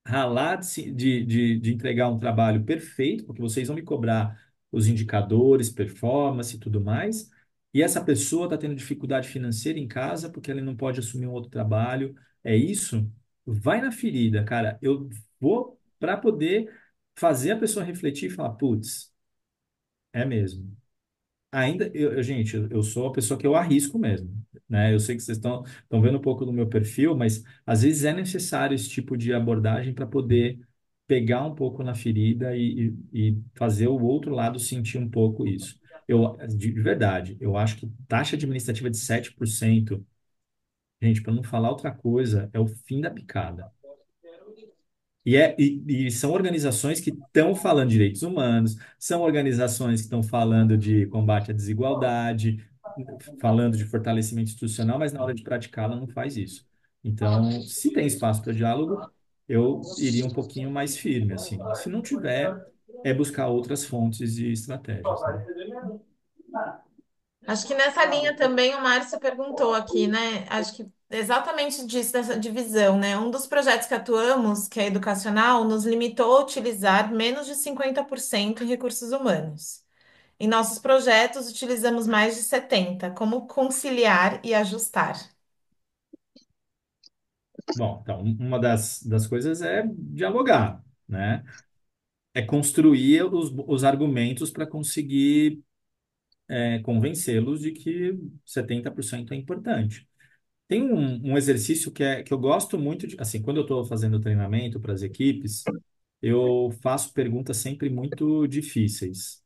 ralar de entregar um trabalho perfeito, porque vocês vão me cobrar os indicadores, performance e tudo mais, e essa pessoa está tendo dificuldade financeira em casa porque ela não pode assumir um outro trabalho. É isso? Vai na ferida, cara. Eu vou para poder fazer a pessoa refletir e falar, putz, é mesmo. Ainda, gente, eu sou a pessoa que eu arrisco mesmo, né? Eu sei que vocês estão vendo um pouco do meu perfil, mas às vezes é necessário esse tipo de abordagem para poder pegar um pouco na ferida e fazer o outro lado sentir um pouco isso. De verdade, eu acho que taxa administrativa de 7%, gente, para não falar outra coisa, é o fim da picada. E são organizações que estão falando de direitos humanos, são organizações que estão falando de combate à desigualdade, falando de fortalecimento institucional, mas na hora de praticá-la não faz isso. Então, se tem espaço para diálogo, eu iria um pouquinho mais firme, assim. Se não tiver, é buscar outras fontes e estratégias, né? Acho que nessa linha também o Márcio perguntou aqui, né? Acho que exatamente disso, dessa divisão, né? Um dos projetos que atuamos, que é educacional, nos limitou a utilizar menos de 50% em recursos humanos. Em nossos projetos, utilizamos mais de 70%. Como conciliar e ajustar? Bom, então, uma das coisas é dialogar, né? É construir os argumentos para conseguir convencê-los de que 70% é importante. Tem um exercício que eu gosto muito de, assim, quando eu estou fazendo treinamento para as equipes, eu faço perguntas sempre muito difíceis.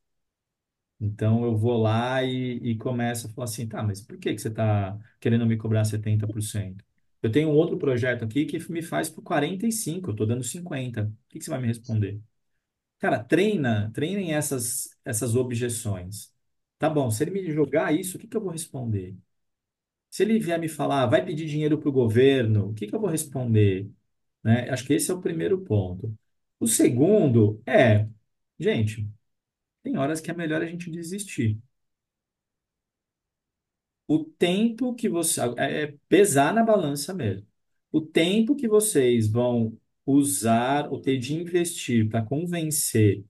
Então eu vou lá e começo a falar assim, tá, mas por que você está querendo me cobrar 70%? Eu tenho um outro projeto aqui que me faz por 45%, eu estou dando 50%. O que você vai me responder? Cara, treinem essas objeções. Tá bom, se ele me jogar isso, o que eu vou responder? Se ele vier me falar, vai pedir dinheiro para o governo, o que eu vou responder? Né? Acho que esse é o primeiro ponto. O segundo gente, tem horas que é melhor a gente desistir. O tempo que você. É pesar na balança mesmo. O tempo que vocês vão usar ou ter de investir para convencer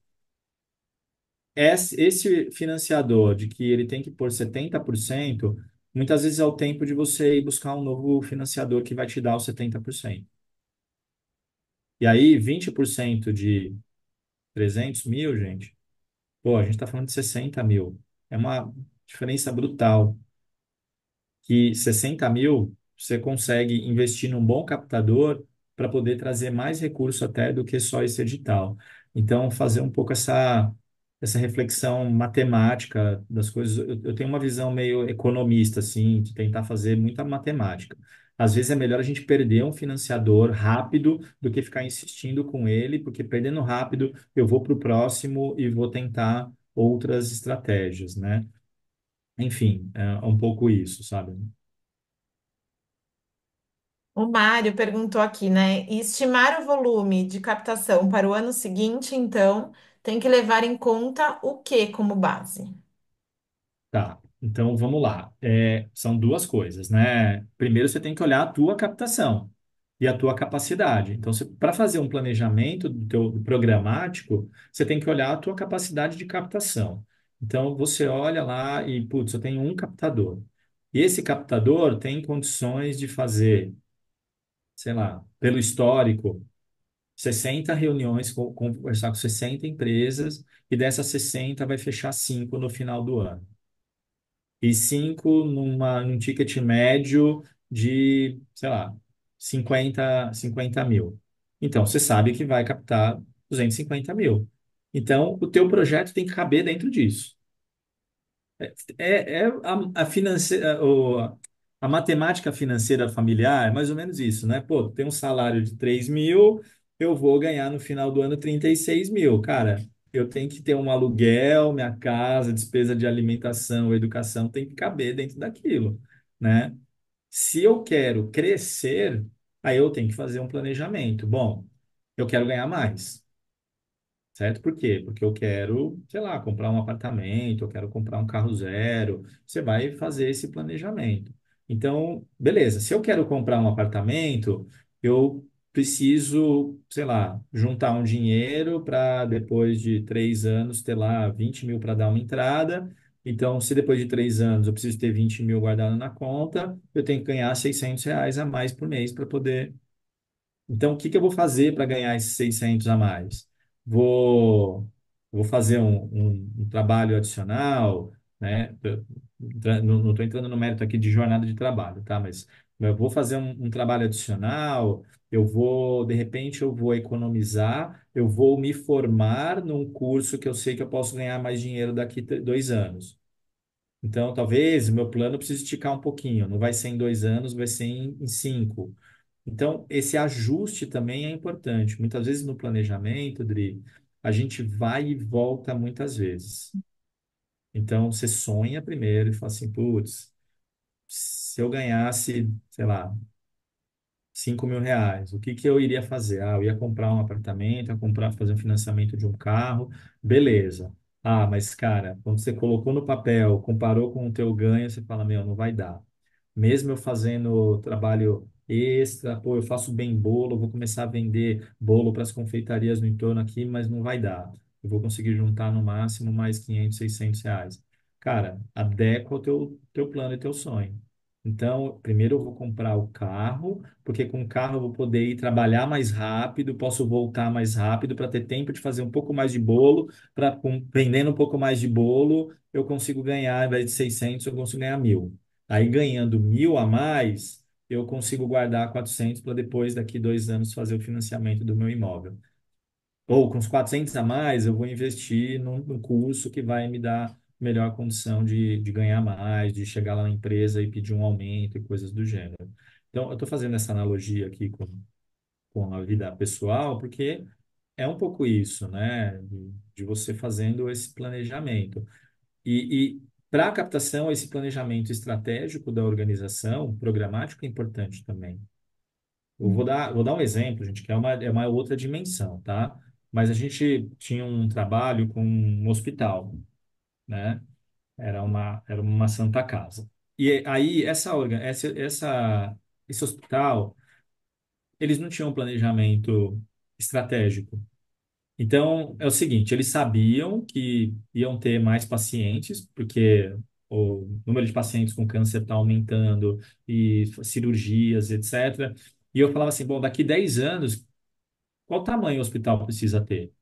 esse financiador de que ele tem que pôr 70%, muitas vezes é o tempo de você ir buscar um novo financiador que vai te dar os 70%. E aí, 20% de 300 mil, gente, pô, a gente está falando de 60 mil. É uma diferença brutal. Que 60 mil você consegue investir num bom captador para poder trazer mais recurso até do que só esse edital. Então, fazer um pouco essa reflexão matemática das coisas. Eu tenho uma visão meio economista, assim, de tentar fazer muita matemática. Às vezes é melhor a gente perder um financiador rápido do que ficar insistindo com ele, porque perdendo rápido eu vou para o próximo e vou tentar outras estratégias, né? Enfim, é um pouco isso, sabe? O Mário perguntou aqui, né? E estimar o volume de captação para o ano seguinte, então, tem que levar em conta o que como base? Tá, então vamos lá. São duas coisas, né? Primeiro você tem que olhar a tua captação e a tua capacidade. Então, para fazer um planejamento do programático, você tem que olhar a tua capacidade de captação. Então, você olha lá e, putz, eu tenho um captador. E esse captador tem condições de fazer, sei lá, pelo histórico, 60 reuniões, conversar com 60 empresas, e dessas 60 vai fechar 5 no final do ano e 5 num ticket médio de, sei lá, 50 mil. Então, você sabe que vai captar 250 mil. Então, o teu projeto tem que caber dentro disso. A matemática financeira familiar é mais ou menos isso, né? Pô, tem um salário de 3 mil, eu vou ganhar no final do ano 36 mil. Cara, eu tenho que ter um aluguel, minha casa, despesa de alimentação, educação, tem que caber dentro daquilo, né? Se eu quero crescer, aí eu tenho que fazer um planejamento. Bom, eu quero ganhar mais. Certo? Por quê? Porque eu quero, sei lá, comprar um apartamento, eu quero comprar um carro zero. Você vai fazer esse planejamento. Então, beleza. Se eu quero comprar um apartamento, eu preciso, sei lá, juntar um dinheiro para depois de 3 anos ter lá 20 mil para dar uma entrada. Então, se depois de 3 anos eu preciso ter 20 mil guardado na conta, eu tenho que ganhar R$ 600 a mais por mês para poder então, o que que eu vou fazer para ganhar esses 600 a mais? Vou, vou fazer um trabalho adicional, né? Não estou entrando no mérito aqui de jornada de trabalho, tá? Mas eu vou fazer um trabalho adicional, de repente, eu vou economizar, eu vou me formar num curso que eu sei que eu posso ganhar mais dinheiro daqui 2 anos. Então, talvez o meu plano precise esticar um pouquinho. Não vai ser em 2 anos, vai ser em 5. Então, esse ajuste também é importante. Muitas vezes no planejamento, Dri, a gente vai e volta muitas vezes. Então, você sonha primeiro e fala assim, putz, se eu ganhasse, sei lá, R$ 5.000, o que que eu iria fazer? Ah, eu ia comprar um apartamento, ia comprar, fazer um financiamento de um carro, beleza. Ah, mas cara, quando você colocou no papel, comparou com o teu ganho, você fala, meu, não vai dar. Mesmo eu fazendo trabalho extra, pô, eu faço bem bolo, vou começar a vender bolo para as confeitarias no entorno aqui, mas não vai dar. Eu vou conseguir juntar no máximo mais 500, R$ 600. Cara, adequa o teu plano e teu sonho. Então, primeiro eu vou comprar o carro, porque com o carro eu vou poder ir trabalhar mais rápido, posso voltar mais rápido para ter tempo de fazer um pouco mais de bolo, para vendendo um pouco mais de bolo, eu consigo ganhar, ao invés de 600, eu consigo ganhar 1.000. Aí ganhando 1.000 a mais, eu consigo guardar 400 para depois, daqui 2 anos, fazer o financiamento do meu imóvel. Ou com os 400 a mais, eu vou investir num curso que vai me dar melhor condição de ganhar mais, de chegar lá na empresa e pedir um aumento e coisas do gênero. Então, eu estou fazendo essa analogia aqui com a vida pessoal, porque é um pouco isso, né? De você fazendo esse planejamento. E para a captação, esse planejamento estratégico da organização, programático, é importante também. Eu vou dar um exemplo, gente, que é uma outra dimensão, tá? Mas a gente tinha um trabalho com um hospital, né? Era uma Santa Casa. E aí, esse hospital, eles não tinham um planejamento estratégico. Então, é o seguinte, eles sabiam que iam ter mais pacientes, porque o número de pacientes com câncer está aumentando, e cirurgias, etc. E eu falava assim, bom, daqui 10 anos, qual tamanho o hospital precisa ter?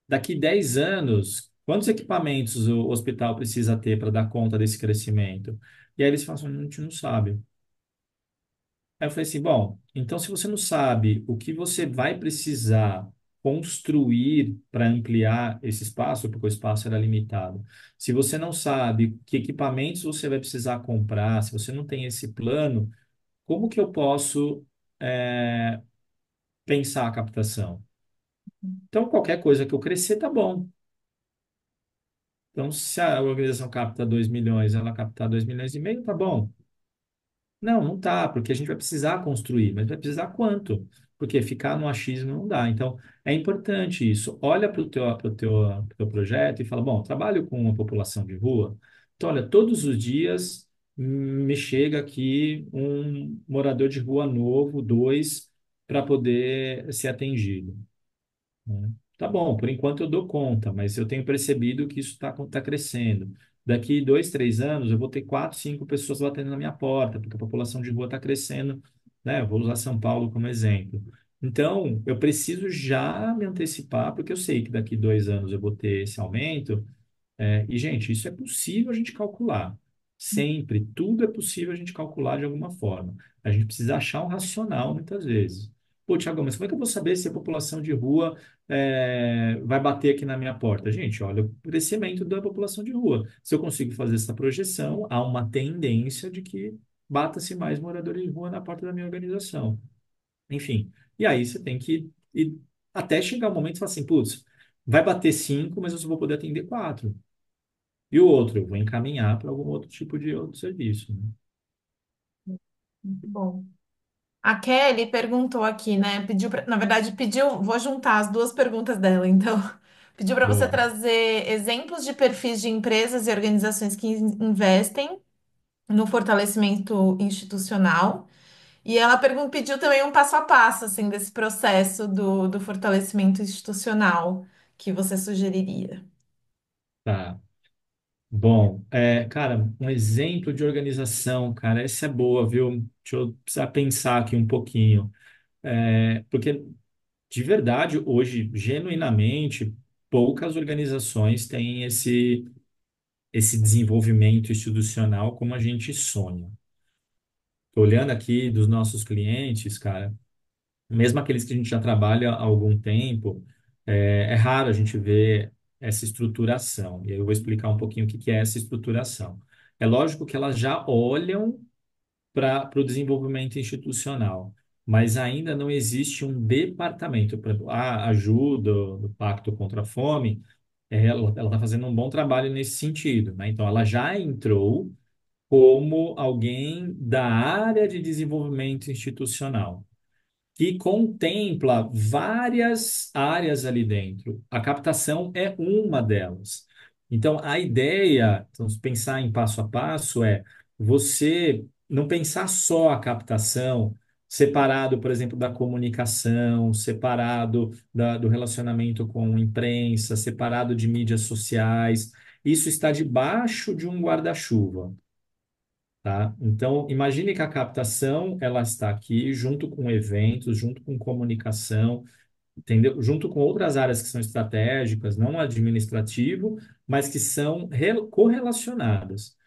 Daqui 10 anos, quantos equipamentos o hospital precisa ter para dar conta desse crescimento? E aí eles falam assim, a gente não sabe. Aí eu falei assim, bom, então se você não sabe o que você vai precisar construir para ampliar esse espaço, porque o espaço era limitado, se você não sabe que equipamentos você vai precisar comprar, se você não tem esse plano, como que eu posso pensar a captação? Então, qualquer coisa que eu crescer, tá bom. Então, se a organização capta 2 milhões, ela captar 2,5 milhões, tá bom. Não, não tá, porque a gente vai precisar construir, mas vai precisar quanto? Porque ficar no achismo não dá. Então, é importante isso. Olha para o pro teu projeto e fala, bom, trabalho com uma população de rua, então, olha, todos os dias me chega aqui um morador de rua novo, dois, para poder ser atendido, né? Tá bom, por enquanto eu dou conta, mas eu tenho percebido que isso está crescendo. Daqui 2, 3 anos, eu vou ter 4, 5 pessoas batendo na minha porta, porque a população de rua está crescendo, né? Eu vou usar São Paulo como exemplo. Então, eu preciso já me antecipar, porque eu sei que daqui 2 anos eu vou ter esse aumento, e, gente, isso é possível a gente calcular. Sempre, tudo é possível a gente calcular de alguma forma. A gente precisa achar um racional muitas vezes. Pô, Tiago, mas como é que eu vou saber se a população de rua vai bater aqui na minha porta? Gente, olha o crescimento da população de rua. Se eu consigo fazer essa projeção, há uma tendência de que bata-se mais moradores de rua na porta da minha organização. Enfim, e aí você tem que ir até chegar o momento e falar assim, putz, vai bater 5, mas eu só vou poder atender 4. E o outro, eu vou encaminhar para algum outro tipo de outro serviço, né? Muito bom. A Kelly perguntou aqui, né? Na verdade, pediu, vou juntar as duas perguntas dela, então. Pediu para você Boa. trazer exemplos de perfis de empresas e organizações que investem no fortalecimento institucional. E ela pediu também um passo a passo, assim, desse processo do fortalecimento institucional que você sugeriria. Tá. Bom, cara, um exemplo de organização, cara, essa é boa, viu? Deixa eu precisar pensar aqui um pouquinho. Porque, de verdade, hoje, genuinamente, poucas organizações têm esse desenvolvimento institucional como a gente sonha. Tô olhando aqui dos nossos clientes, cara, mesmo aqueles que a gente já trabalha há algum tempo, é raro a gente ver essa estruturação. E aí eu vou explicar um pouquinho o que que é essa estruturação. É lógico que elas já olham para o desenvolvimento institucional, mas ainda não existe um departamento. Por exemplo, a ajuda do Pacto contra a Fome, ela está fazendo um bom trabalho nesse sentido, né? Então, ela já entrou como alguém da área de desenvolvimento institucional que contempla várias áreas ali dentro. A captação é uma delas. Então, a ideia, então, se pensar em passo a passo, é você não pensar só a captação separado, por exemplo, da comunicação, separado do relacionamento com a imprensa, separado de mídias sociais. Isso está debaixo de um guarda-chuva. Tá? Então, imagine que a captação ela está aqui junto com eventos, junto com comunicação, entendeu? Junto com outras áreas que são estratégicas, não administrativo, mas que são correlacionadas.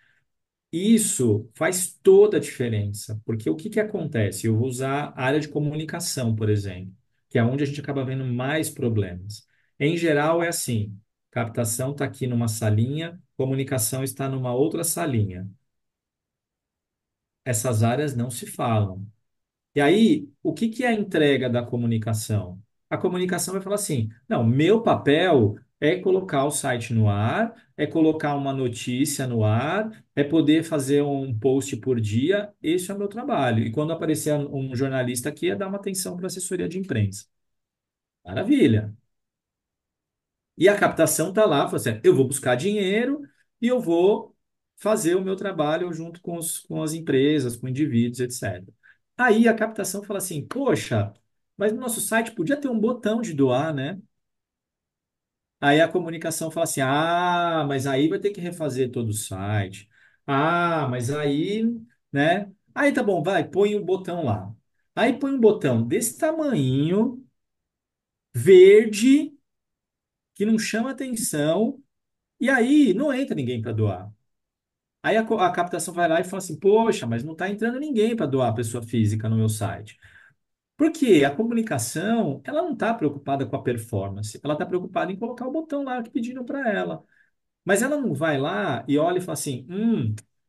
Isso faz toda a diferença, porque o que que acontece? Eu vou usar a área de comunicação, por exemplo, que é onde a gente acaba vendo mais problemas. Em geral, é assim: captação está aqui numa salinha, comunicação está numa outra salinha. Essas áreas não se falam. E aí, o que que é a entrega da comunicação? A comunicação vai falar assim: não, meu papel é colocar o site no ar, é colocar uma notícia no ar, é poder fazer um post por dia. Esse é o meu trabalho. E quando aparecer um jornalista aqui, é dar uma atenção para a assessoria de imprensa. Maravilha. E a captação está lá, fala assim, eu vou buscar dinheiro e eu vou fazer o meu trabalho junto com as empresas, com indivíduos, etc. Aí a captação fala assim, poxa, mas no nosso site podia ter um botão de doar, né? Aí a comunicação fala assim, ah, mas aí vai ter que refazer todo o site. Ah, mas aí, né? Aí tá bom, vai, põe o botão lá. Aí põe um botão desse tamanho, verde, que não chama atenção. E aí não entra ninguém para doar. Aí a captação vai lá e fala assim: poxa, mas não está entrando ninguém para doar pessoa física no meu site. Por quê? A comunicação, ela não está preocupada com a performance, ela está preocupada em colocar o botão lá que pediram para ela. Mas ela não vai lá e olha e fala assim: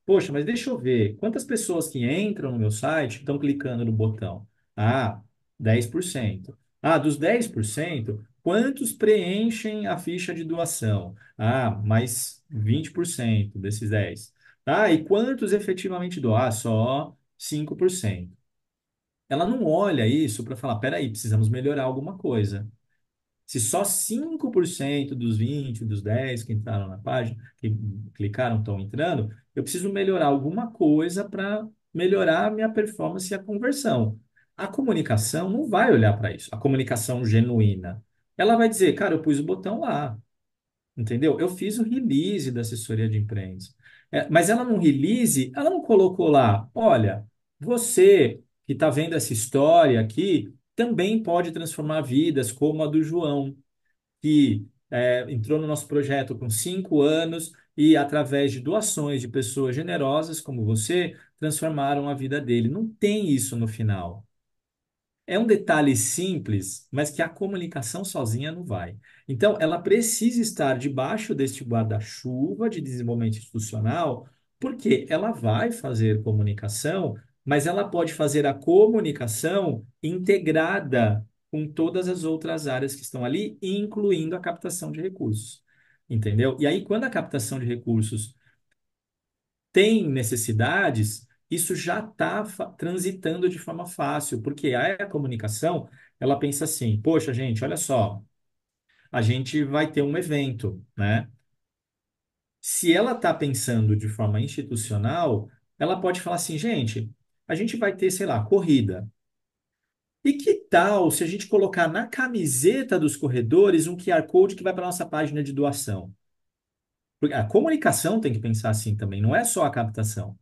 poxa, mas deixa eu ver, quantas pessoas que entram no meu site estão clicando no botão? Ah, 10%. Ah, dos 10%, quantos preenchem a ficha de doação? Ah, mais 20% desses 10. Ah, e quantos efetivamente doam? Ah, só 5%. Ela não olha isso para falar, peraí, precisamos melhorar alguma coisa. Se só 5% dos 20, dos 10 que entraram na página, que clicaram, estão entrando, eu preciso melhorar alguma coisa para melhorar a minha performance e a conversão. A comunicação não vai olhar para isso. A comunicação genuína. Ela vai dizer, cara, eu pus o botão lá. Entendeu? Eu fiz o release da assessoria de imprensa. Mas ela no release, ela não colocou lá, olha, você que está vendo essa história aqui também pode transformar vidas, como a do João, que entrou no nosso projeto com 5 anos e, através de doações de pessoas generosas como você, transformaram a vida dele. Não tem isso no final. É um detalhe simples, mas que a comunicação sozinha não vai. Então, ela precisa estar debaixo deste guarda-chuva de desenvolvimento institucional, porque ela vai fazer comunicação, mas ela pode fazer a comunicação integrada com todas as outras áreas que estão ali, incluindo a captação de recursos. Entendeu? E aí, quando a captação de recursos tem necessidades, isso já está transitando de forma fácil, porque a comunicação, ela pensa assim, poxa, gente, olha só, a gente vai ter um evento, né? Se ela está pensando de forma institucional, ela pode falar assim, gente, a gente vai ter, sei lá, corrida. E que tal se a gente colocar na camiseta dos corredores um QR Code que vai para a nossa página de doação? Porque a comunicação tem que pensar assim também, não é só a captação.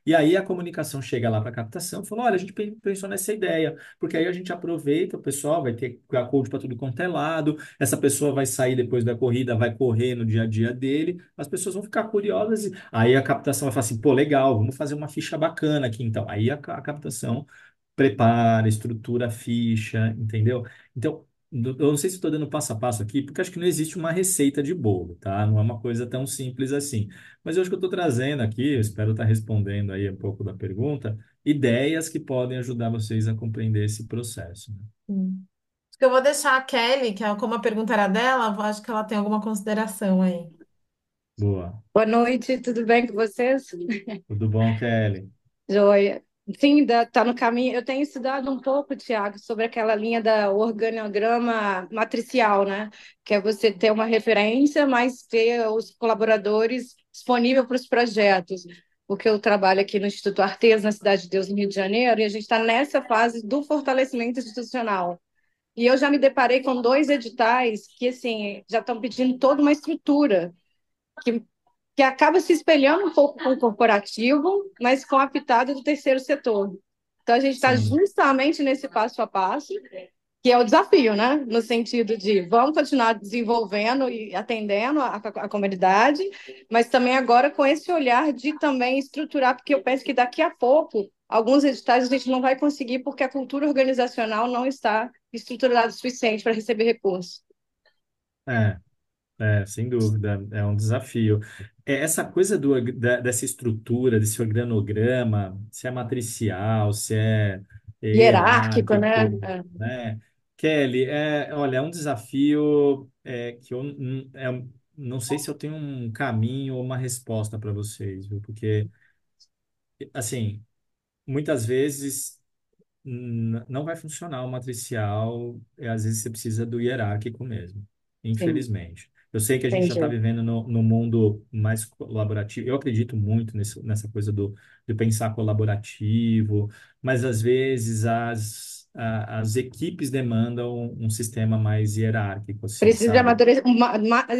E aí a comunicação chega lá para a captação e fala, olha, a gente pensou nessa ideia, porque aí a gente aproveita, o pessoal vai ter QR Code para tudo quanto é lado, essa pessoa vai sair depois da corrida, vai correr no dia a dia dele, as pessoas vão ficar curiosas, e aí a captação vai falar assim, pô, legal, vamos fazer uma ficha bacana aqui então. Aí a captação prepara, estrutura a ficha, entendeu? Então, eu não sei se estou dando passo a passo aqui, porque acho que não existe uma receita de bolo, tá? Não é uma coisa tão simples assim. Mas eu acho que eu estou trazendo aqui, eu espero estar respondendo aí um pouco da pergunta, ideias que podem ajudar vocês a compreender esse processo, né? Acho que eu vou deixar a Kelly, que como a pergunta era dela, eu acho que ela tem alguma consideração aí. Boa. Boa noite, tudo bem com vocês? Tudo bom, Kelly? Joia. Sim, tá no caminho. Eu tenho estudado um pouco, Tiago, sobre aquela linha da organograma matricial, né? Que é você ter uma referência, mas ter os colaboradores disponíveis para os projetos. Porque eu trabalho aqui no Instituto Artes, na Cidade de Deus, no Rio de Janeiro, e a gente está nessa fase do fortalecimento institucional. E eu já me deparei com 2 editais que, assim, já estão pedindo toda uma estrutura que acaba se espelhando um pouco com o corporativo, mas com a pitada do terceiro setor. Então, a gente está Sim. justamente nesse passo a passo, que é o desafio, né? No sentido de vamos continuar desenvolvendo e atendendo a comunidade, mas também agora com esse olhar de também estruturar, porque eu penso que daqui a pouco, alguns editais a gente não vai conseguir, porque a cultura organizacional não está estruturada o suficiente para receber recursos. É. Sem dúvida, é um desafio. Essa coisa dessa estrutura, desse organograma, se é matricial, se é Hierárquico, né? hierárquico, né? Kelly, olha, é um desafio que eu não sei se eu tenho um caminho ou uma resposta para vocês, viu? Porque, assim, muitas vezes não vai funcionar o matricial, e às vezes você precisa do hierárquico mesmo, Sim, infelizmente. Eu sei que a gente já está entendi. vivendo no mundo mais colaborativo. Eu acredito muito nessa coisa de pensar colaborativo, mas às vezes as equipes demandam um sistema mais hierárquico, assim, Precisa de sabe?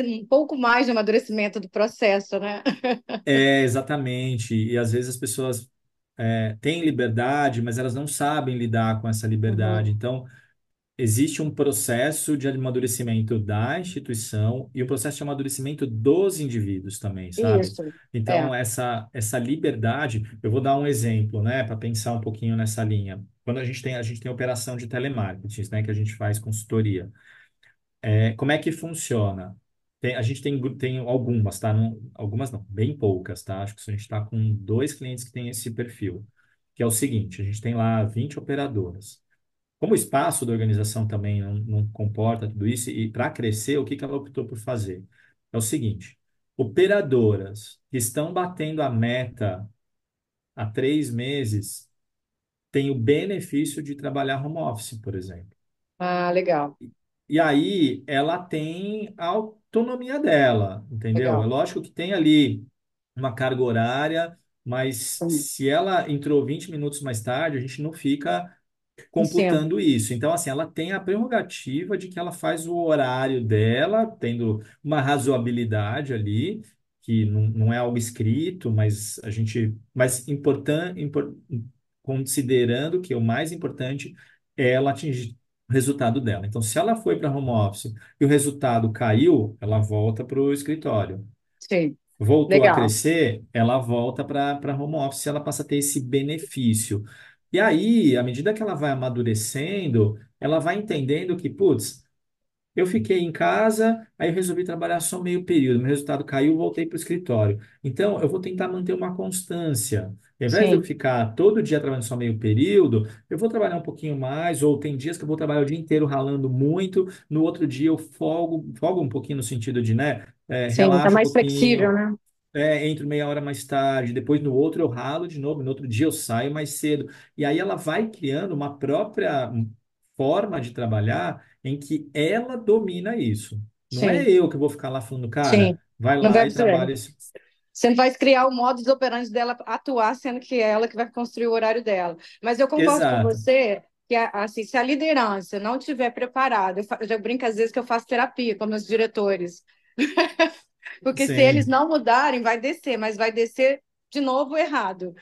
um pouco mais de amadurecimento do processo, né? Exatamente. E às vezes as pessoas têm liberdade, mas elas não sabem lidar com essa liberdade. Uhum. Então, existe um processo de amadurecimento da instituição e um processo de amadurecimento dos indivíduos também, sabe? Isso, Então, é. essa liberdade, eu vou dar um exemplo, né, para pensar um pouquinho nessa linha. Quando a gente tem operação de telemarketing, né, que a gente faz consultoria. Como é que funciona? A gente tem algumas, tá? Algumas não, bem poucas, tá? Acho que a gente está com 2 clientes que têm esse perfil, que é o seguinte, a gente tem lá 20 operadoras. Como o espaço da organização também não comporta tudo isso, e para crescer, o que que ela optou por fazer? É o seguinte: operadoras que estão batendo a meta há 3 meses, tem o benefício de trabalhar home office, por exemplo. Ah, legal, E aí ela tem a autonomia dela, entendeu? É legal. lógico que tem ali uma carga horária, mas Sim. se ela entrou 20 minutos mais tarde, a gente não fica Em cima. computando isso. Então, assim, ela tem a prerrogativa de que ela faz o horário dela, tendo uma razoabilidade ali, que não é algo escrito, mas a gente, mas importante, considerando que o mais importante é ela atingir o resultado dela. Então, se ela foi para home office e o resultado caiu, ela volta para o escritório. Sim, Voltou a legal. crescer, ela volta para home office, ela passa a ter esse benefício. E aí, à medida que ela vai amadurecendo, ela vai entendendo que, putz, eu fiquei em casa, aí eu resolvi trabalhar só meio período, meu resultado caiu, voltei para o escritório. Então, eu vou tentar manter uma constância. Ao invés de eu Sim, ficar todo dia trabalhando só meio período, eu vou trabalhar um pouquinho mais, ou tem dias que eu vou trabalhar o dia inteiro ralando muito, no outro dia eu folgo um pouquinho no sentido de, né, sim, tá relaxo um mais flexível, pouquinho, né? entro meia hora mais tarde, depois no outro eu ralo de novo, no outro dia eu saio mais cedo. E aí ela vai criando uma própria forma de trabalhar em que ela domina isso. Não é Sim, eu que vou ficar lá falando, sim. cara, vai Não lá deve e ser. trabalha isso. Você não vai criar o modus operandi dela atuar, sendo que é ela que vai construir o horário dela. Mas eu concordo com Exato. você que, assim, se a liderança não estiver preparada, eu brinco às vezes que eu faço terapia com meus diretores, porque se eles Sim. não mudarem, vai descer, mas vai descer de novo errado.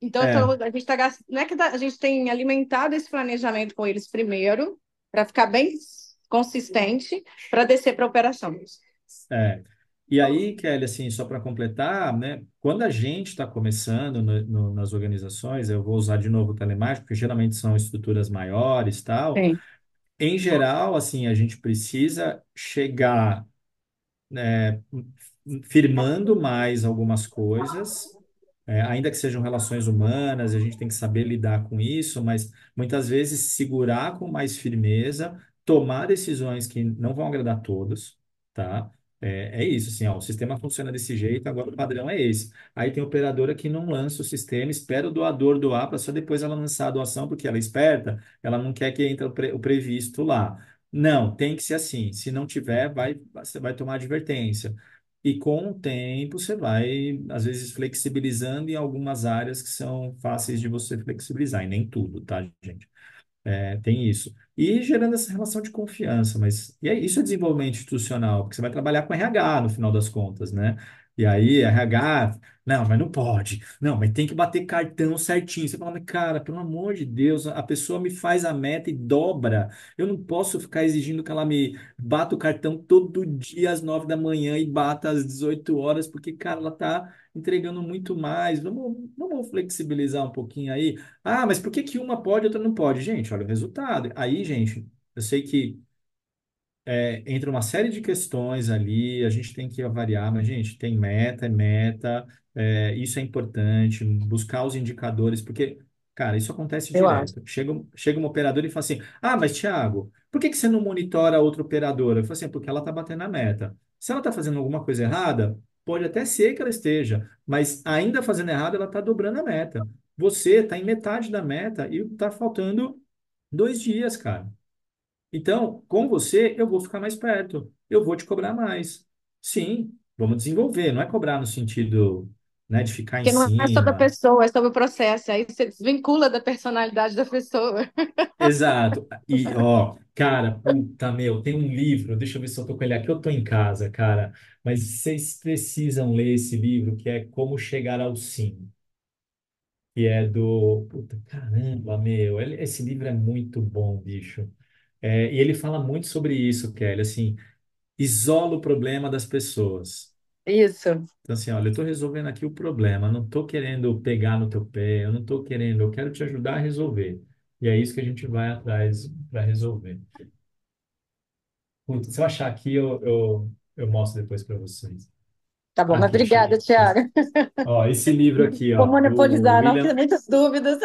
Então, É. a gente está não é que a gente tem alimentado esse planejamento com eles primeiro, para ficar bem consistente, para descer para a operação. É. E aí, Kelly, assim, só para completar, né, quando a gente está começando nas organizações, eu vou usar de novo o telemático, porque geralmente são estruturas maiores, tal. Sim, Em geral, assim, a gente precisa chegar, né, firmando mais algumas coisas, ainda que sejam relações humanas, a gente tem que saber lidar com isso, mas muitas vezes segurar com mais firmeza, tomar decisões que não vão agradar a todos, tá? É isso, assim, ó, o sistema funciona desse jeito, agora o padrão é esse. Aí tem operadora que não lança o sistema, espera o doador doar para só depois ela lançar a doação, porque ela é esperta, ela não quer que entre o previsto lá. Não, tem que ser assim. Se não tiver, você vai tomar advertência. E com o tempo você vai, às vezes, flexibilizando em algumas áreas que são fáceis de você flexibilizar, e nem tudo, tá, gente? Tem isso. E gerando essa relação de confiança, mas isso é desenvolvimento institucional, porque você vai trabalhar com RH no final das contas, né? E aí, RH, não, mas não pode, não, mas tem que bater cartão certinho. Você fala, mas cara, pelo amor de Deus, a pessoa me faz a meta e dobra. Eu não posso ficar exigindo que ela me bata o cartão todo dia às 9 da manhã e bata às 18 horas, porque, cara, ela tá entregando muito mais. Vamos flexibilizar um pouquinho aí. Ah, mas por que que uma pode e outra não pode? Gente, olha o resultado. Aí, gente, eu sei que entra uma série de questões ali, a gente tem que avaliar, mas, gente, tem meta, é meta, isso é importante, buscar os indicadores, porque, cara, isso acontece eu acho. direto. Chega uma operadora e fala assim, ah, mas, Thiago, por que que você não monitora a outra operadora? Eu falo assim, porque ela está batendo a meta. Se ela está fazendo alguma coisa errada, pode até ser que ela esteja, mas ainda fazendo errado, ela está dobrando a meta. Você está em metade da meta e está faltando 2 dias, cara. Então, com você, eu vou ficar mais perto. Eu vou te cobrar mais. Sim, vamos desenvolver. Não é cobrar no sentido, né, de ficar em Porque não é sobre a cima. pessoa, é sobre o processo. Aí você desvincula da personalidade da pessoa. Exato. E, ó, cara, puta, meu, tem um livro. Deixa eu ver se eu tô com ele aqui. Eu tô em casa, cara. Mas vocês precisam ler esse livro, que é Como Chegar ao Sim. Que é do. Puta, caramba, meu. Esse livro é muito bom, bicho. E ele fala muito sobre isso, Kelly. Assim, isola o problema das pessoas. Isso. Então, assim, olha, eu estou resolvendo aqui o problema, não estou querendo pegar no teu pé, eu não estou querendo, eu quero te ajudar a resolver. E é isso que a gente vai atrás para resolver. Putz, se eu achar aqui, eu mostro depois para vocês. Tá bom, mas Aqui, obrigada, achei. Thiago. Ó, esse livro aqui, Vou ó, do monopolizar, não tenho William, muitas dúvidas.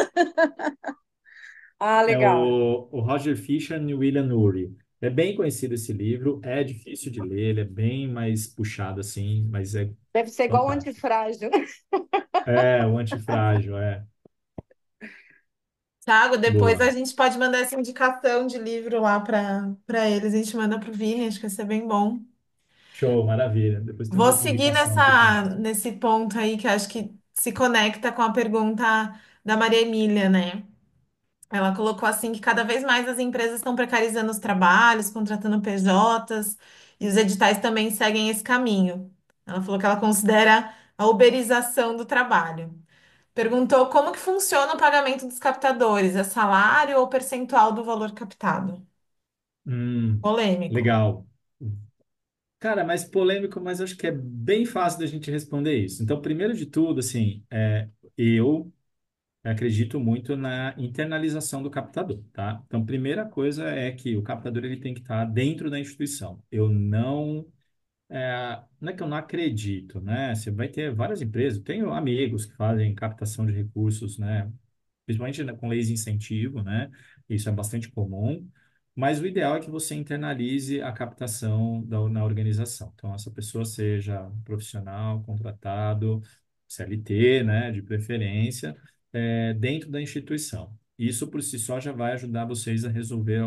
Ah, é legal. o Roger Fisher e o William Ury. É bem conhecido esse livro, é difícil de ler, ele é bem mais puxado assim, mas é Deve ser igual o fantástico. antifrágil. É, o Antifrágil, é. Thiago, depois a Boa. gente pode mandar essa indicação de livro lá para eles. A gente manda para o Vini, acho que vai ser bem bom. Show, maravilha. Depois tem Vou uma seguir publicação aqui também. nesse ponto aí que acho que se conecta com a pergunta da Maria Emília, né? Ela colocou assim que cada vez mais as empresas estão precarizando os trabalhos, contratando PJs, e os editais também seguem esse caminho. Ela falou que ela considera a uberização do trabalho. Perguntou como que funciona o pagamento dos captadores, é salário ou percentual do valor captado? Hum, Polêmico. legal. Cara, mais polêmico, mas acho que é bem fácil da gente responder isso. Então, primeiro de tudo, assim, eu acredito muito na internalização do captador, tá? Então, primeira coisa é que o captador ele tem que estar dentro da instituição. Eu não não é que eu não acredito, né? Você vai ter várias empresas, tenho amigos que fazem captação de recursos, né? Principalmente né, com leis de incentivo, né? Isso é bastante comum, mas o ideal é que você internalize a captação na organização. Então, essa pessoa seja um profissional, contratado, CLT, né? De preferência, dentro da instituição. Isso por si só já vai ajudar vocês a resolver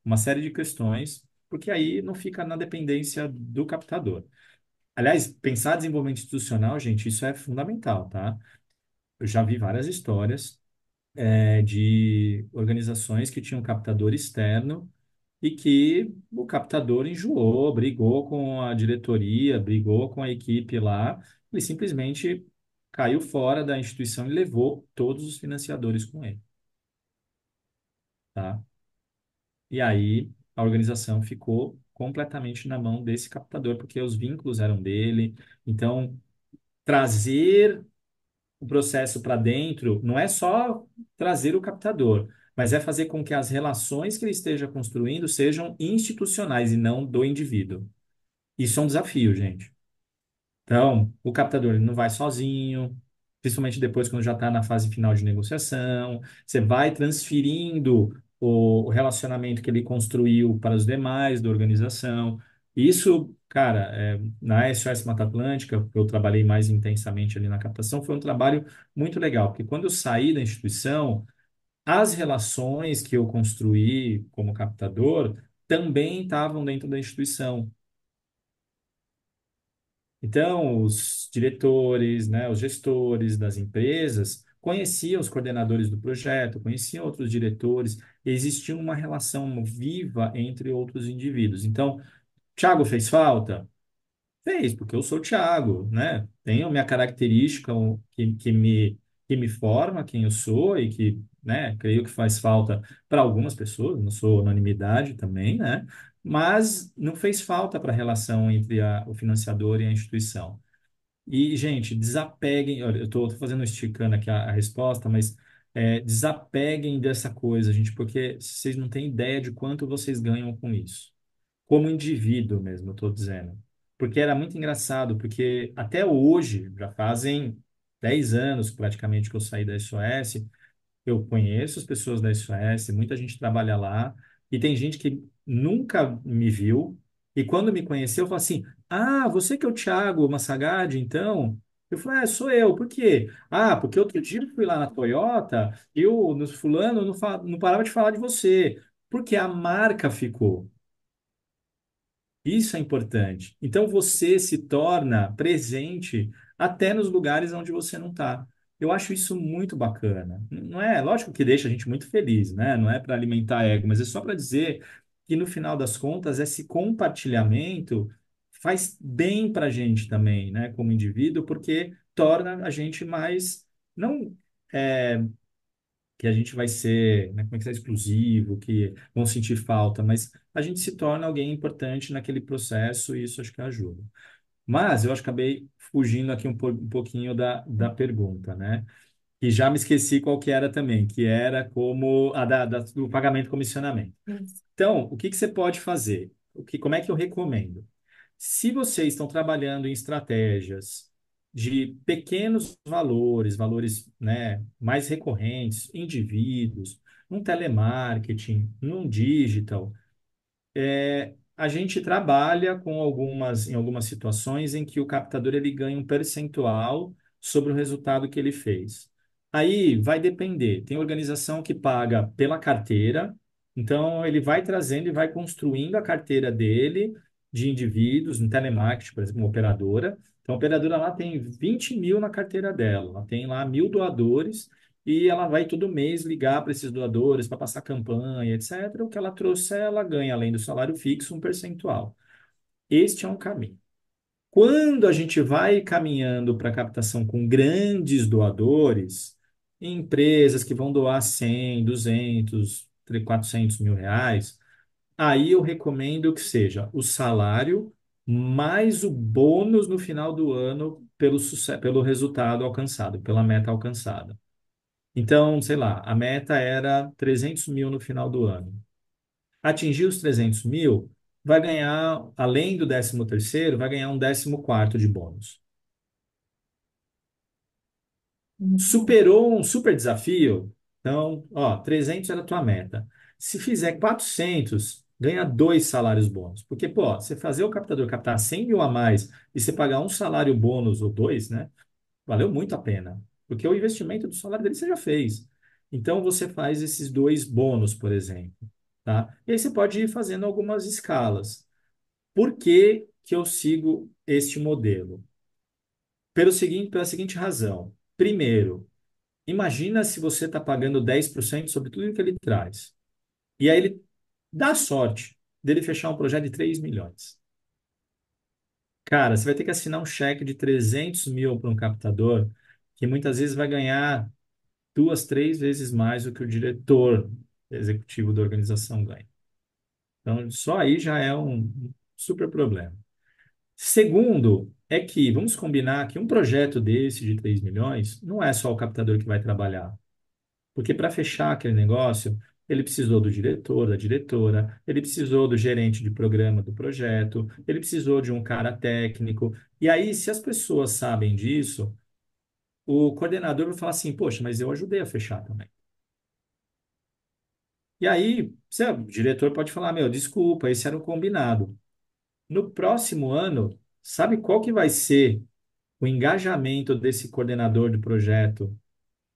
uma série de questões porque aí não fica na dependência do captador. Aliás, pensar desenvolvimento institucional, gente, isso é fundamental, tá? Eu já vi várias histórias de organizações que tinham captador externo e que o captador enjoou, brigou com a diretoria, brigou com a equipe lá, ele simplesmente caiu fora da instituição e levou todos os financiadores com ele, tá? E aí a organização ficou completamente na mão desse captador, porque os vínculos eram dele. Então, trazer o processo para dentro não é só trazer o captador, mas é fazer com que as relações que ele esteja construindo sejam institucionais e não do indivíduo. Isso é um desafio, gente. Então, o captador ele não vai sozinho, principalmente depois quando já está na fase final de negociação. Você vai transferindo o relacionamento que ele construiu para os demais da organização. Isso, cara, na SOS Mata Atlântica, eu trabalhei mais intensamente ali na captação, foi um trabalho muito legal, porque quando eu saí da instituição, as relações que eu construí como captador também estavam dentro da instituição. Então, os diretores, né, os gestores das empresas conheciam os coordenadores do projeto, conheciam outros diretores, existia uma relação viva entre outros indivíduos. Então, Thiago fez falta? Fez, porque eu sou o Thiago, né? Tenho minha característica que me forma quem eu sou e que, né, creio que faz falta para algumas pessoas, não sou unanimidade também, né? Mas não fez falta para a relação entre o financiador e a instituição. E, gente, desapeguem. Olha, eu estou fazendo esticando aqui a resposta, mas desapeguem dessa coisa, gente, porque vocês não têm ideia de quanto vocês ganham com isso. Como indivíduo mesmo, eu estou dizendo. Porque era muito engraçado, porque até hoje, já fazem 10 anos praticamente que eu saí da SOS, eu conheço as pessoas da SOS, muita gente trabalha lá, e tem gente que nunca me viu, e quando me conheceu, falou assim: Ah, você que é o Thiago Massagade, então? Eu falei: Sou eu. Por quê? Ah, porque outro dia eu fui lá na Toyota e o no fulano não parava de falar de você. Porque a marca ficou. Isso é importante. Então você se torna presente até nos lugares onde você não está. Eu acho isso muito bacana. Não é, lógico que deixa a gente muito feliz, né? Não é para alimentar ego, mas é só para dizer que no final das contas esse compartilhamento faz bem para a gente também, né? Como indivíduo, porque torna a gente mais não é, que a gente vai ser, né, como é que é, exclusivo, que vão sentir falta, mas a gente se torna alguém importante naquele processo e isso acho que ajuda. Mas eu acho que acabei fugindo aqui um pouquinho da pergunta, né? E já me esqueci qual que era também, que era como a do pagamento e comissionamento. Isso. Então, o que que você pode fazer? Como é que eu recomendo? Se vocês estão trabalhando em estratégias de pequenos valores, valores, né, mais recorrentes, indivíduos, num telemarketing, num digital, a gente trabalha em algumas situações em que o captador ele ganha um percentual sobre o resultado que ele fez. Aí vai depender. Tem organização que paga pela carteira, então ele vai trazendo e vai construindo a carteira dele de indivíduos, no telemarketing, por exemplo, uma operadora. Então, a operadora lá tem 20 mil na carteira dela, ela tem lá 1.000 doadores e ela vai todo mês ligar para esses doadores para passar campanha, etc. O que ela trouxer, ela ganha, além do salário fixo, um percentual. Este é um caminho. Quando a gente vai caminhando para captação com grandes doadores, empresas que vão doar 100, 200, 400 mil reais, aí eu recomendo que seja o salário mais o bônus no final do ano pelo resultado alcançado, pela meta alcançada. Então, sei lá, a meta era 300 mil no final do ano. Atingir os 300 mil, vai ganhar, além do 13º, vai ganhar um 14º de bônus. Superou um super desafio, então, ó, 300 era a tua meta. Se fizer 400, ganha dois salários bônus. Porque, pô, você fazer o captador captar 100 mil a mais e você pagar um salário bônus ou dois, né? Valeu muito a pena. Porque o investimento do salário dele você já fez. Então, você faz esses dois bônus, por exemplo, tá? E aí você pode ir fazendo algumas escalas. Por que que eu sigo este modelo? Pela seguinte razão. Primeiro, imagina se você está pagando 10% sobre tudo que ele traz. E aí ele dá sorte dele fechar um projeto de 3 milhões. Cara, você vai ter que assinar um cheque de 300 mil para um captador, que muitas vezes vai ganhar duas, três vezes mais do que o diretor executivo da organização ganha. Então, só aí já é um super problema. Segundo, é que vamos combinar que um projeto desse de 3 milhões não é só o captador que vai trabalhar. Porque para fechar aquele negócio, ele precisou do diretor, da diretora, ele precisou do gerente de programa do projeto, ele precisou de um cara técnico. E aí, se as pessoas sabem disso, o coordenador vai falar assim: poxa, mas eu ajudei a fechar também. E aí, o diretor pode falar: meu, desculpa, esse era o combinado. No próximo ano, sabe qual que vai ser o engajamento desse coordenador de projeto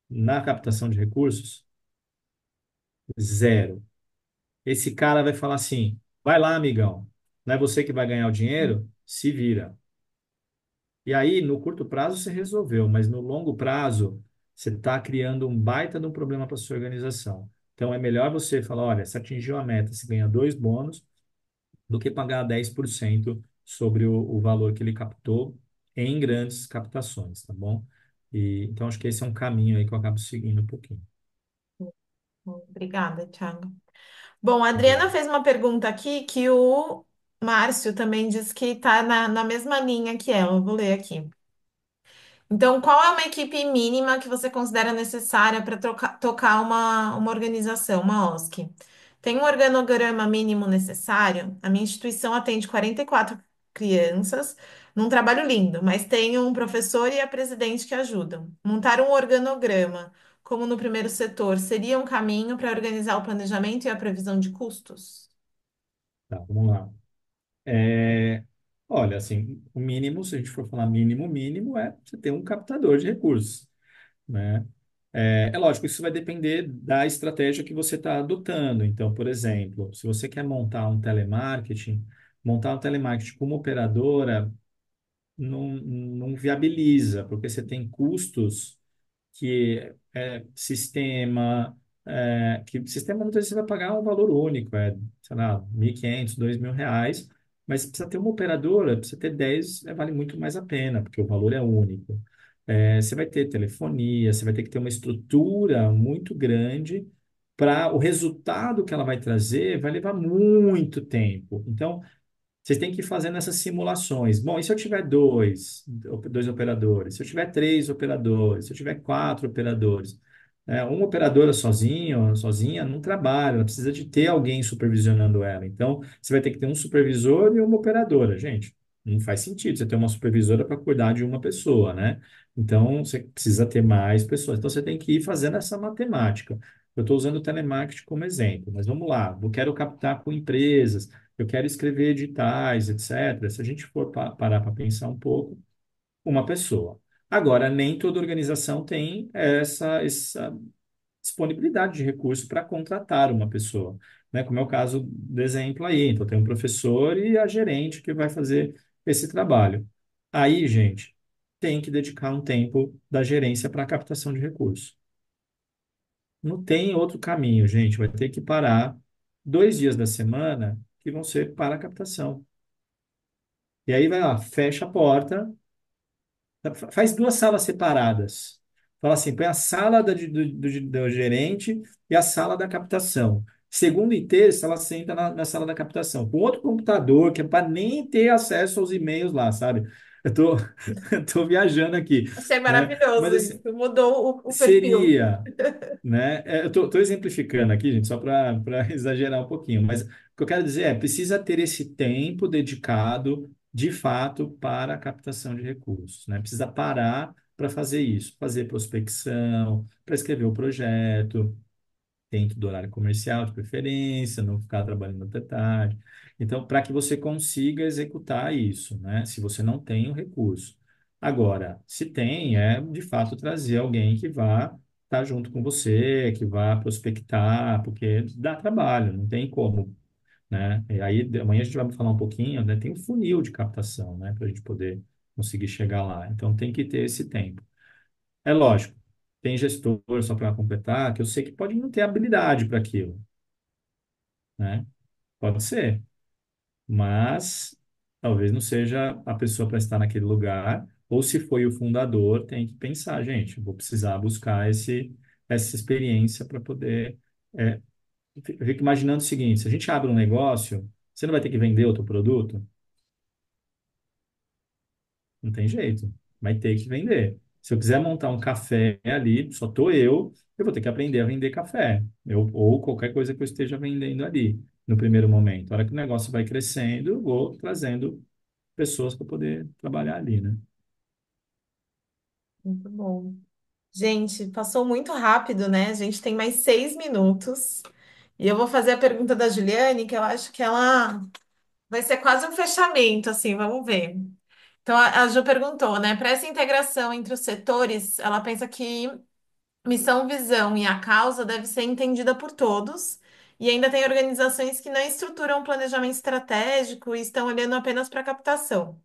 na captação de recursos? Zero. Esse cara vai falar assim: vai lá, amigão, não é você que vai ganhar o dinheiro? Se vira. E aí, no curto prazo, você resolveu, mas no longo prazo, você está criando um baita de um problema para sua organização. Então, é melhor você falar: olha, se atingiu a meta, você ganha dois bônus, do que pagar 10% sobre o valor que ele captou em grandes captações, tá bom? Então, acho que esse é um caminho aí que eu acabo seguindo um pouquinho. Obrigada, Thiago. Bom, a Adriana Obrigado. fez uma pergunta aqui que o Márcio também disse que está na mesma linha que ela. Eu vou ler aqui. Então, qual é uma equipe mínima que você considera necessária para tocar uma organização, uma OSC? Tem um organograma mínimo necessário? A minha instituição atende 44 crianças, num trabalho lindo, mas tem um professor e a presidente que ajudam. Montar um organograma, como no primeiro setor, seria um caminho para organizar o planejamento e a previsão de custos? Tá, vamos lá. É, olha, assim, o mínimo, se a gente for falar mínimo, mínimo é você ter um captador de recursos, né? É lógico, isso vai depender da estratégia que você está adotando. Então, por exemplo, se você quer montar um telemarketing com uma operadora não viabiliza, porque você tem custos que sistema, que sistema muitas vezes você vai pagar um valor único, sei lá, 1.500, 2.000 reais, mas precisa ter uma operadora, precisa ter 10, vale muito mais a pena, porque o valor é único. Você vai ter telefonia, você vai ter que ter uma estrutura muito grande para o resultado que ela vai trazer vai levar muito tempo. Então, vocês têm que ir fazendo essas simulações. Bom, e se eu tiver dois operadores? Se eu tiver três operadores? Se eu tiver quatro operadores? Uma operadora sozinha, não trabalha, ela precisa de ter alguém supervisionando ela. Então, você vai ter que ter um supervisor e uma operadora. Gente, não faz sentido você ter uma supervisora para cuidar de uma pessoa, né? Então, você precisa ter mais pessoas. Então, você tem que ir fazendo essa matemática. Eu estou usando o telemarketing como exemplo, mas vamos lá. Eu quero captar com empresas, eu quero escrever editais, etc. Se a gente for parar para pensar um pouco, uma pessoa. Agora, nem toda organização tem essa disponibilidade de recurso para contratar uma pessoa, né? Como é o caso do exemplo aí. Então, tem um professor e a gerente que vai fazer esse trabalho. Aí, gente, tem que dedicar um tempo da gerência para a captação de recursos. Não tem outro caminho, gente. Vai ter que parar 2 dias da semana que vão ser para a captação. E aí vai lá, fecha a porta, faz 2 salas separadas. Fala assim, põe a sala do gerente e a sala da captação. Segunda e terça, ela senta na sala da captação, com outro computador, que é para nem ter acesso aos e-mails lá, sabe? Eu tô, eu tô viajando aqui, Achei né? maravilhoso Mas assim, isso, mudou o perfil. seria, né? Eu tô exemplificando aqui, gente, só para exagerar um pouquinho, mas o que eu quero dizer é, precisa ter esse tempo dedicado, de fato, para a captação de recursos, né? Precisa parar para fazer isso, fazer prospecção, para escrever o projeto, dentro do horário comercial, de preferência, não ficar trabalhando até tarde. Então, para que você consiga executar isso, né? Se você não tem o recurso. Agora, se tem, é de fato trazer alguém que vá estar junto com você, que vá prospectar, porque dá trabalho, não tem como, né? E aí, amanhã a gente vai falar um pouquinho, né? Tem um funil de captação, né? Para a gente poder conseguir chegar lá. Então, tem que ter esse tempo. É lógico, tem gestor, só para completar, que eu sei que pode não ter habilidade para aquilo, né? Pode ser, mas talvez não seja a pessoa para estar naquele lugar, ou se foi o fundador, tem que pensar, gente, vou precisar buscar essa experiência para poder. É, eu fico imaginando o seguinte: se a gente abre um negócio, você não vai ter que vender outro produto? Não tem jeito. Vai ter que vender. Se eu quiser montar um café ali, só tô eu vou ter que aprender a vender café. Ou qualquer coisa que eu esteja vendendo ali no primeiro momento. A hora que o negócio vai crescendo, eu vou trazendo pessoas para poder trabalhar ali, né? Muito bom. Gente, passou muito rápido, né? A gente tem mais 6 minutos. E eu vou fazer a pergunta da Juliane, que eu acho que ela vai ser quase um fechamento, assim, vamos ver. Então, a Ju perguntou, né? Para essa integração entre os setores, ela pensa que missão, visão e a causa deve ser entendida por todos. E ainda tem organizações que não estruturam um planejamento estratégico e estão olhando apenas para a captação.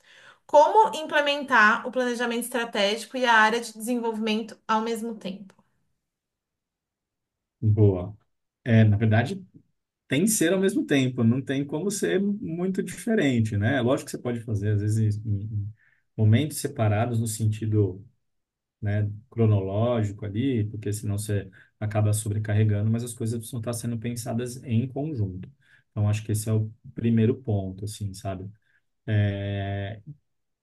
Como implementar o planejamento estratégico e a área de desenvolvimento ao mesmo tempo? Boa. Na verdade, tem que ser ao mesmo tempo, não tem como ser muito diferente, né? Lógico que você pode fazer, às vezes, em momentos separados no sentido, né, cronológico ali, porque senão você acaba sobrecarregando, mas as coisas precisam estar sendo pensadas em conjunto. Então, acho que esse é o primeiro ponto, assim, sabe? É,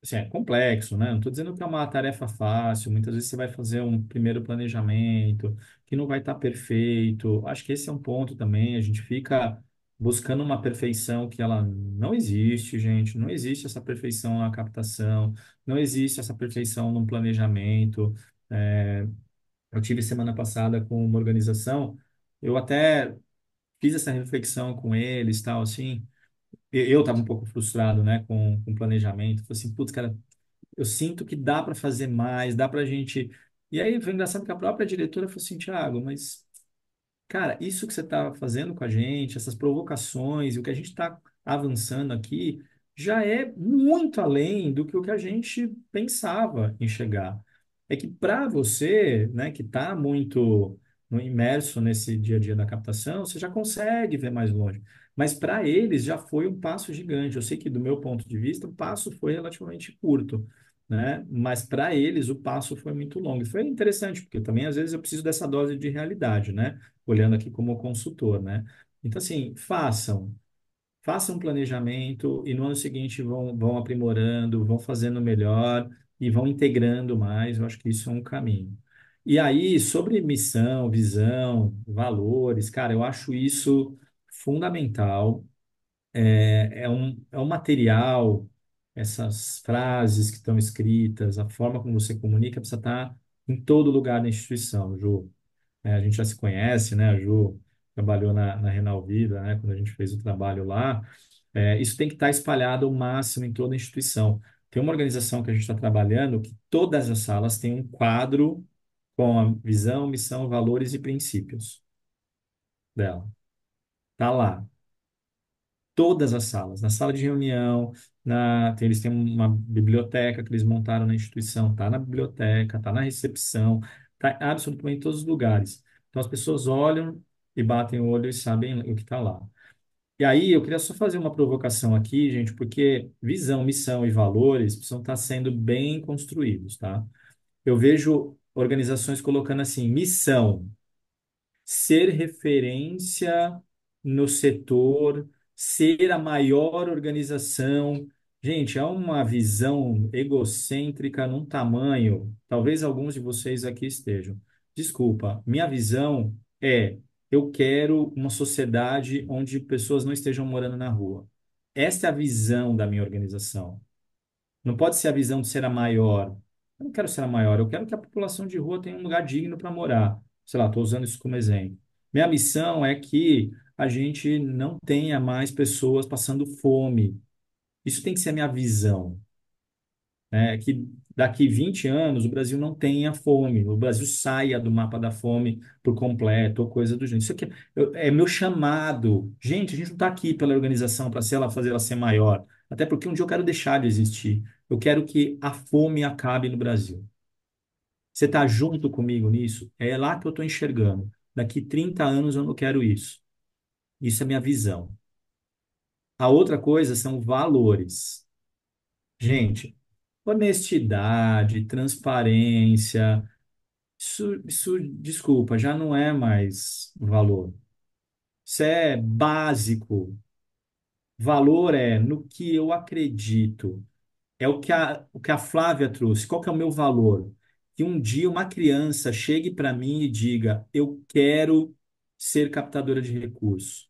assim, é complexo, né? Não estou dizendo que é uma tarefa fácil. Muitas vezes você vai fazer um primeiro planejamento que não vai estar perfeito. Acho que esse é um ponto também. A gente fica buscando uma perfeição que ela não existe, gente. Não existe essa perfeição na captação, não existe essa perfeição no planejamento. É, eu tive semana passada com uma organização, eu até fiz essa reflexão com eles, tal, assim. Eu estava um pouco frustrado, né, com o planejamento. Falei assim, putz, cara, eu sinto que dá para fazer mais, dá para a gente. E aí foi engraçado que a própria diretora falou assim, Thiago, mas, cara, isso que você está fazendo com a gente, essas provocações e o que a gente está avançando aqui, já é muito além do que o que a gente pensava em chegar. É que para você, né, que está muito imerso nesse dia a dia da captação, você já consegue ver mais longe. Mas para eles já foi um passo gigante. Eu sei que, do meu ponto de vista, o passo foi relativamente curto, né? Mas para eles o passo foi muito longo. E foi interessante, porque também às vezes eu preciso dessa dose de realidade, né? Olhando aqui como consultor, né? Então, assim, façam um planejamento e no ano seguinte vão aprimorando, vão fazendo melhor e vão integrando mais. Eu acho que isso é um caminho. E aí, sobre missão, visão, valores, cara, eu acho isso fundamental. É um material, essas frases que estão escritas, a forma como você comunica precisa estar em todo lugar da instituição, Ju. A gente já se conhece, né? A Ju trabalhou na Renal Vida, né? Quando a gente fez o trabalho lá. Isso tem que estar espalhado ao máximo em toda a instituição. Tem uma organização que a gente está trabalhando que todas as salas têm um quadro com a visão, missão, valores e princípios dela. Tá lá. Todas as salas. Na sala de reunião, eles têm uma biblioteca que eles montaram na instituição. Tá na biblioteca, tá na recepção, tá absolutamente em todos os lugares. Então as pessoas olham e batem o olho e sabem o que está lá. E aí, eu queria só fazer uma provocação aqui, gente, porque visão, missão e valores precisam estar sendo bem construídos, tá? Eu vejo organizações colocando assim, missão, ser referência no setor, ser a maior organização. Gente, é uma visão egocêntrica num tamanho, talvez alguns de vocês aqui estejam. Desculpa, minha visão é, eu quero uma sociedade onde pessoas não estejam morando na rua. Esta é a visão da minha organização. Não pode ser a visão de ser a maior. Eu não quero ser a maior, eu quero que a população de rua tenha um lugar digno para morar. Sei lá, estou usando isso como exemplo. Minha missão é que a gente não tenha mais pessoas passando fome. Isso tem que ser a minha visão, né? Que daqui 20 anos o Brasil não tenha fome, o Brasil saia do mapa da fome por completo, ou coisa do gênero. Isso aqui é meu chamado. Gente, a gente não está aqui pela organização para fazer ela ser maior. Até porque um dia eu quero deixar de existir. Eu quero que a fome acabe no Brasil. Você está junto comigo nisso? É lá que eu estou enxergando. Daqui 30 anos eu não quero isso. Isso é minha visão. A outra coisa são valores. Gente, honestidade, transparência, desculpa, já não é mais valor. Isso é básico. Valor é no que eu acredito. É o que a Flávia trouxe. Qual que é o meu valor? Que um dia uma criança chegue para mim e diga: eu quero ser captadora de recursos.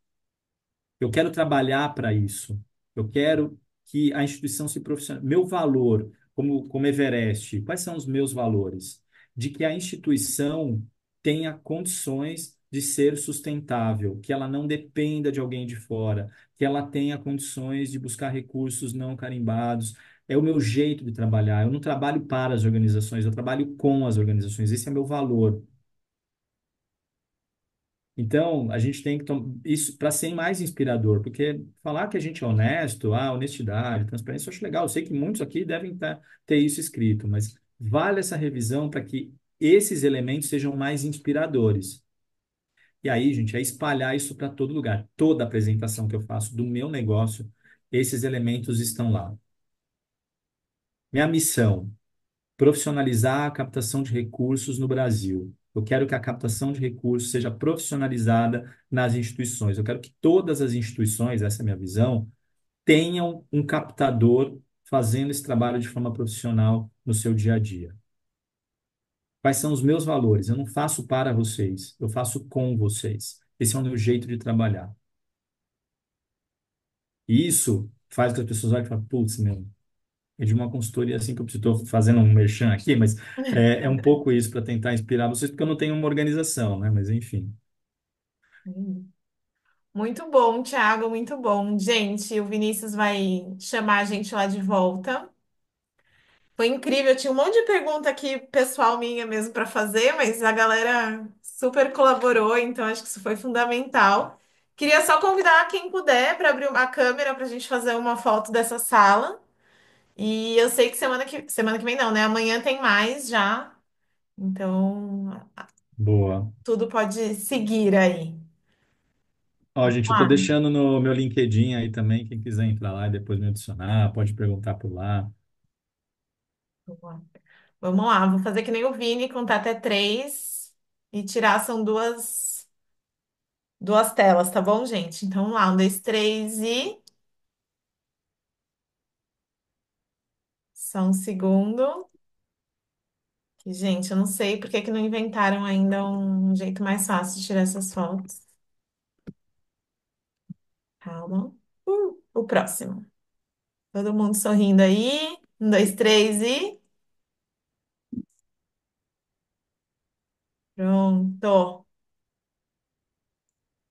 Eu quero trabalhar para isso. Eu quero que a instituição se profissionalize. Meu valor, como Everest, quais são os meus valores? De que a instituição tenha condições de ser sustentável, que ela não dependa de alguém de fora, que ela tenha condições de buscar recursos não carimbados. É o meu jeito de trabalhar. Eu não trabalho para as organizações, eu trabalho com as organizações. Esse é meu valor. Então, a gente tem que isso para ser mais inspirador, porque falar que a gente é honesto, honestidade, transparência, eu acho legal. Eu sei que muitos aqui devem ter isso escrito, mas vale essa revisão para que esses elementos sejam mais inspiradores. E aí, gente, é espalhar isso para todo lugar. Toda apresentação que eu faço do meu negócio, esses elementos estão lá. Minha missão: profissionalizar a captação de recursos no Brasil. Eu quero que a captação de recursos seja profissionalizada nas instituições. Eu quero que todas as instituições, essa é a minha visão, tenham um captador fazendo esse trabalho de forma profissional no seu dia a dia. Quais são os meus valores? Eu não faço para vocês, eu faço com vocês. Esse é o meu jeito de trabalhar. E isso faz com que as pessoas olhem e falem, putz, meu, é de uma consultoria assim que eu estou fazendo um merchan aqui, mas é um pouco isso para tentar inspirar vocês, porque eu não tenho uma organização, né? Mas enfim. Muito bom, Thiago, muito bom. Gente, o Vinícius vai chamar a gente lá de volta. Foi incrível, tinha um monte de pergunta aqui pessoal minha mesmo para fazer, mas a galera super colaborou, então acho que isso foi fundamental. Queria só convidar quem puder para abrir uma câmera para a gente fazer uma foto dessa sala. E eu sei que semana que vem não, né? Amanhã tem mais já. Então, Boa. tudo pode seguir aí. Ó, gente, eu estou Ah, deixando no meu LinkedIn aí também, quem quiser entrar lá e depois me adicionar, pode perguntar por lá. boa. Vamos lá, vou fazer que nem o Vini, contar até três e tirar, são duas telas, tá bom, gente? Então, vamos lá, um, dois, três e. Só um segundo. Que, gente, eu não sei por que que não inventaram ainda um jeito mais fácil de tirar essas fotos. Calma. O próximo. Todo mundo sorrindo aí. Um, dois, três e. Pronto.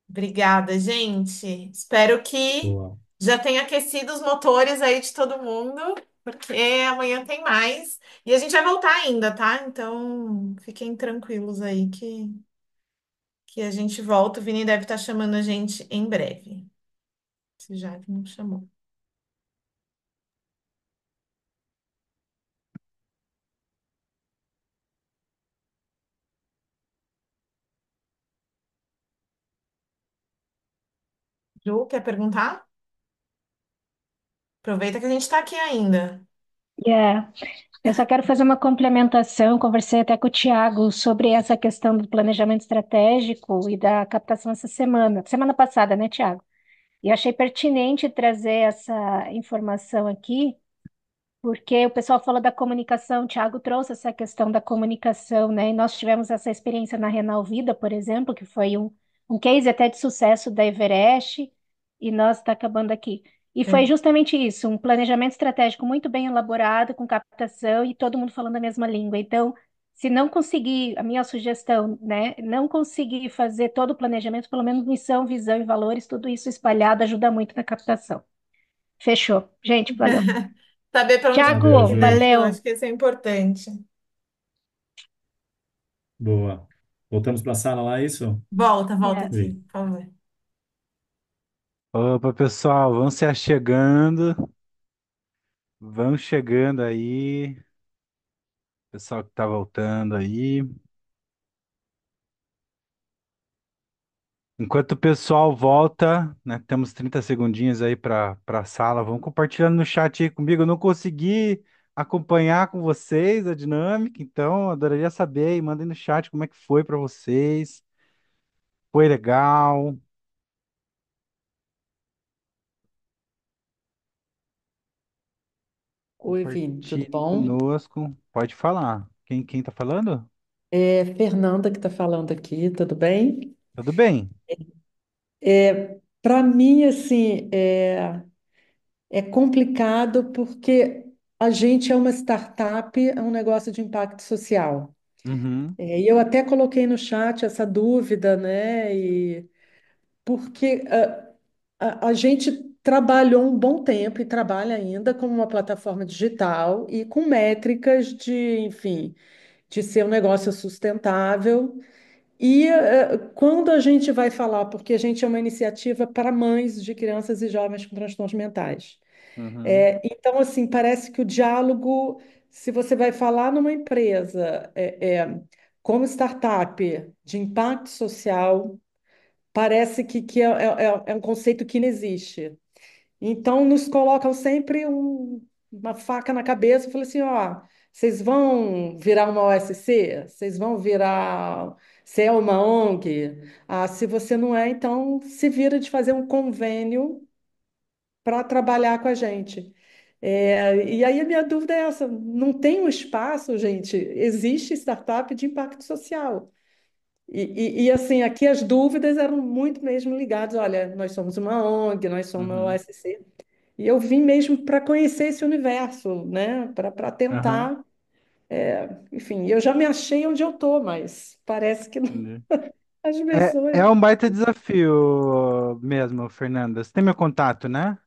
Obrigada, gente. Espero que Boa. já tenha aquecido os motores aí de todo mundo. porque amanhã tem mais. E a gente vai voltar ainda, tá? Então, fiquem tranquilos aí que a gente volta. O Vini deve estar chamando a gente em breve, se já que não chamou. Ju, quer perguntar? Aproveita que a gente está aqui ainda. É, eu só quero fazer uma complementação. Conversei até com o Tiago sobre essa questão do planejamento estratégico e da captação essa semana passada, né, Tiago? E eu achei pertinente trazer essa informação aqui, porque o pessoal fala da comunicação, o Thiago trouxe essa questão da comunicação, né? E nós tivemos essa experiência na Renal Vida, por exemplo, que foi um case até de sucesso da Everest, e nós está acabando aqui. E foi É. justamente isso, um planejamento estratégico muito bem elaborado, com captação e todo mundo falando a mesma língua. Então, se não conseguir, a minha sugestão, né, não conseguir fazer todo o planejamento, pelo menos missão, visão e valores, tudo isso espalhado ajuda muito na captação. Fechou. Gente, valeu. Saber para onde Valeu, Tiago, ir, né? Ju. Eu acho valeu. que isso é importante. Boa. Voltamos para a sala lá, é isso? Volta, volta É. aqui, Vi. por favor. Opa, pessoal, vão se achegando, vão chegando aí, pessoal que tá voltando aí. Enquanto o pessoal volta, né, temos 30 segundinhos aí para a sala. Vão compartilhando no chat aí comigo. Eu não consegui acompanhar com vocês a dinâmica, então adoraria saber aí. Mandem no chat como é que foi para vocês. Foi legal? Oi, Vini, tudo Compartilhe bom? conosco. Pode falar. Quem tá falando? É Fernanda que está falando aqui, tudo bem? Tudo bem? Para mim, assim, é complicado porque a gente é uma startup, é um negócio de impacto social. Uhum, E eu até coloquei no chat essa dúvida, né? E porque a gente trabalhou um bom tempo e trabalha ainda como uma plataforma digital e com métricas de, enfim, de ser um negócio sustentável. E quando a gente vai falar, porque a gente é uma iniciativa para mães de crianças e jovens com transtornos mentais. uhum, Então, assim, parece que o diálogo, se você vai falar numa empresa como startup de impacto social, parece que é um conceito que não existe. Então, nos colocam sempre uma faca na cabeça e falam assim: ó, vocês vão virar uma OSC? Vocês vão virar. Você é uma ONG? Ah, se você não é, então se vira de fazer um convênio para trabalhar com a gente. E aí a minha dúvida é essa: não tem um espaço, gente? Existe startup de impacto social. Assim, aqui as dúvidas eram muito mesmo ligadas: olha, nós somos uma ONG, nós somos uma uhum, OSC. E eu vim mesmo para conhecer esse universo, né? Para aham. tentar, enfim, eu já me achei onde eu tô, mas parece que Entendi. as É pessoas um baita desafio mesmo, Fernanda. Você tem meu contato, né?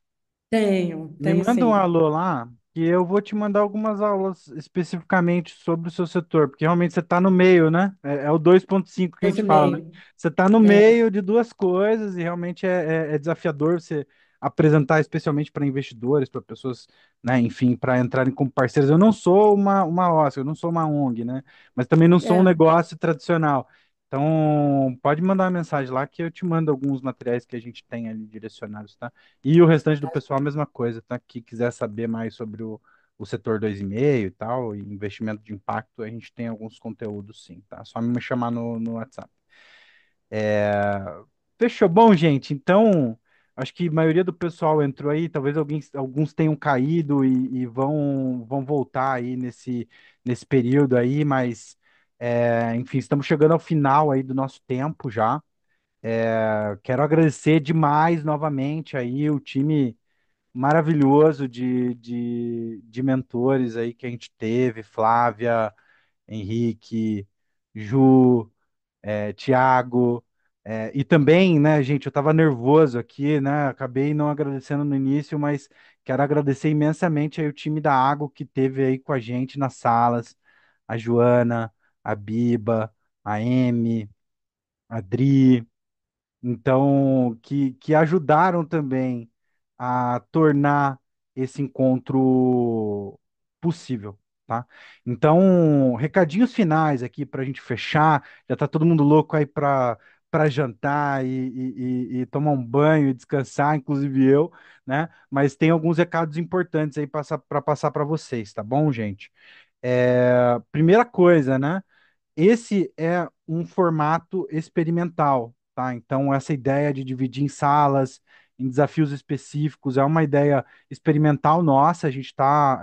tenho, Me tenho manda um sim. alô lá, que eu vou te mandar algumas aulas especificamente sobre o seu setor, porque realmente você está no meio, né? É o 2.5 que a Dois gente e fala, né? meio. Você está no É, meio de duas coisas e realmente é desafiador você apresentar, especialmente para investidores, para pessoas, né, enfim, para entrarem como parceiros. Eu não sou uma OSC, eu não sou uma ONG, né? Mas também não sou um é, negócio tradicional. Então, pode mandar uma mensagem lá que eu te mando alguns materiais que a gente tem ali direcionados, tá? E o restante do pessoal, a mesma coisa, tá? Que quiser saber mais sobre o setor 2,5 e tal, e investimento de impacto, a gente tem alguns conteúdos sim, tá? Só me chamar no WhatsApp. Fechou. Bom, gente, então, acho que a maioria do pessoal entrou aí, talvez alguns tenham caído e vão voltar aí nesse período aí, mas, enfim, estamos chegando ao final aí do nosso tempo já. Quero agradecer demais novamente aí o time maravilhoso de mentores aí que a gente teve, Flávia, Henrique, Ju, Tiago. E também, né, gente, eu estava nervoso aqui, né? Acabei não agradecendo no início, mas quero agradecer imensamente aí o time da Água que teve aí com a gente nas salas, a Joana, a Biba, a Emi, a Dri. Então, que ajudaram também a tornar esse encontro possível, tá? Então, recadinhos finais aqui para a gente fechar. Já tá todo mundo louco aí para jantar e tomar um banho e descansar, inclusive eu, né? Mas tem alguns recados importantes aí para passar para vocês, tá bom, gente? Primeira coisa, né? Esse é um formato experimental, tá? Então, essa ideia de dividir em salas, em desafios específicos, é uma ideia experimental nossa, a gente está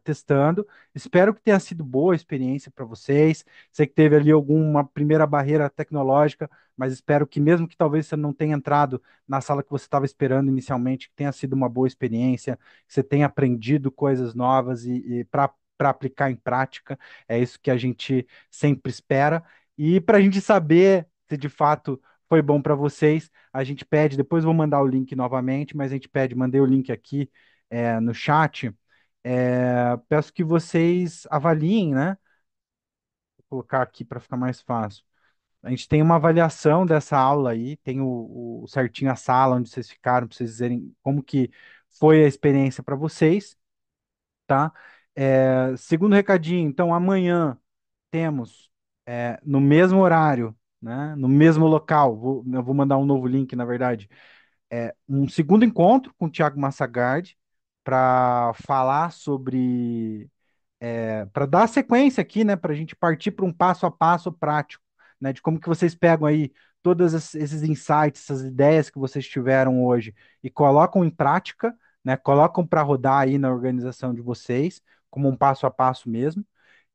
testando. Espero que tenha sido boa a experiência para vocês. Sei que teve ali alguma primeira barreira tecnológica, mas espero que, mesmo que talvez você não tenha entrado na sala que você estava esperando inicialmente, que tenha sido uma boa experiência, que você tenha aprendido coisas novas e para aplicar em prática. É isso que a gente sempre espera. E para a gente saber se de fato foi bom para vocês, a gente pede, depois vou mandar o link novamente, mas a gente pede, mandei o link aqui no chat. Peço que vocês avaliem, né? Vou colocar aqui para ficar mais fácil. A gente tem uma avaliação dessa aula aí, tem o certinho a sala onde vocês ficaram, para vocês dizerem como que foi a experiência para vocês, tá? Segundo recadinho, então amanhã temos no mesmo horário, né, no mesmo local, eu vou mandar um novo link, na verdade, um segundo encontro com o Thiago Massagard para falar sobre para dar sequência aqui, né, para a gente partir para um passo a passo prático, né, de como que vocês pegam aí todos esses insights, essas ideias que vocês tiveram hoje e colocam em prática, né, colocam para rodar aí na organização de vocês, como um passo a passo mesmo.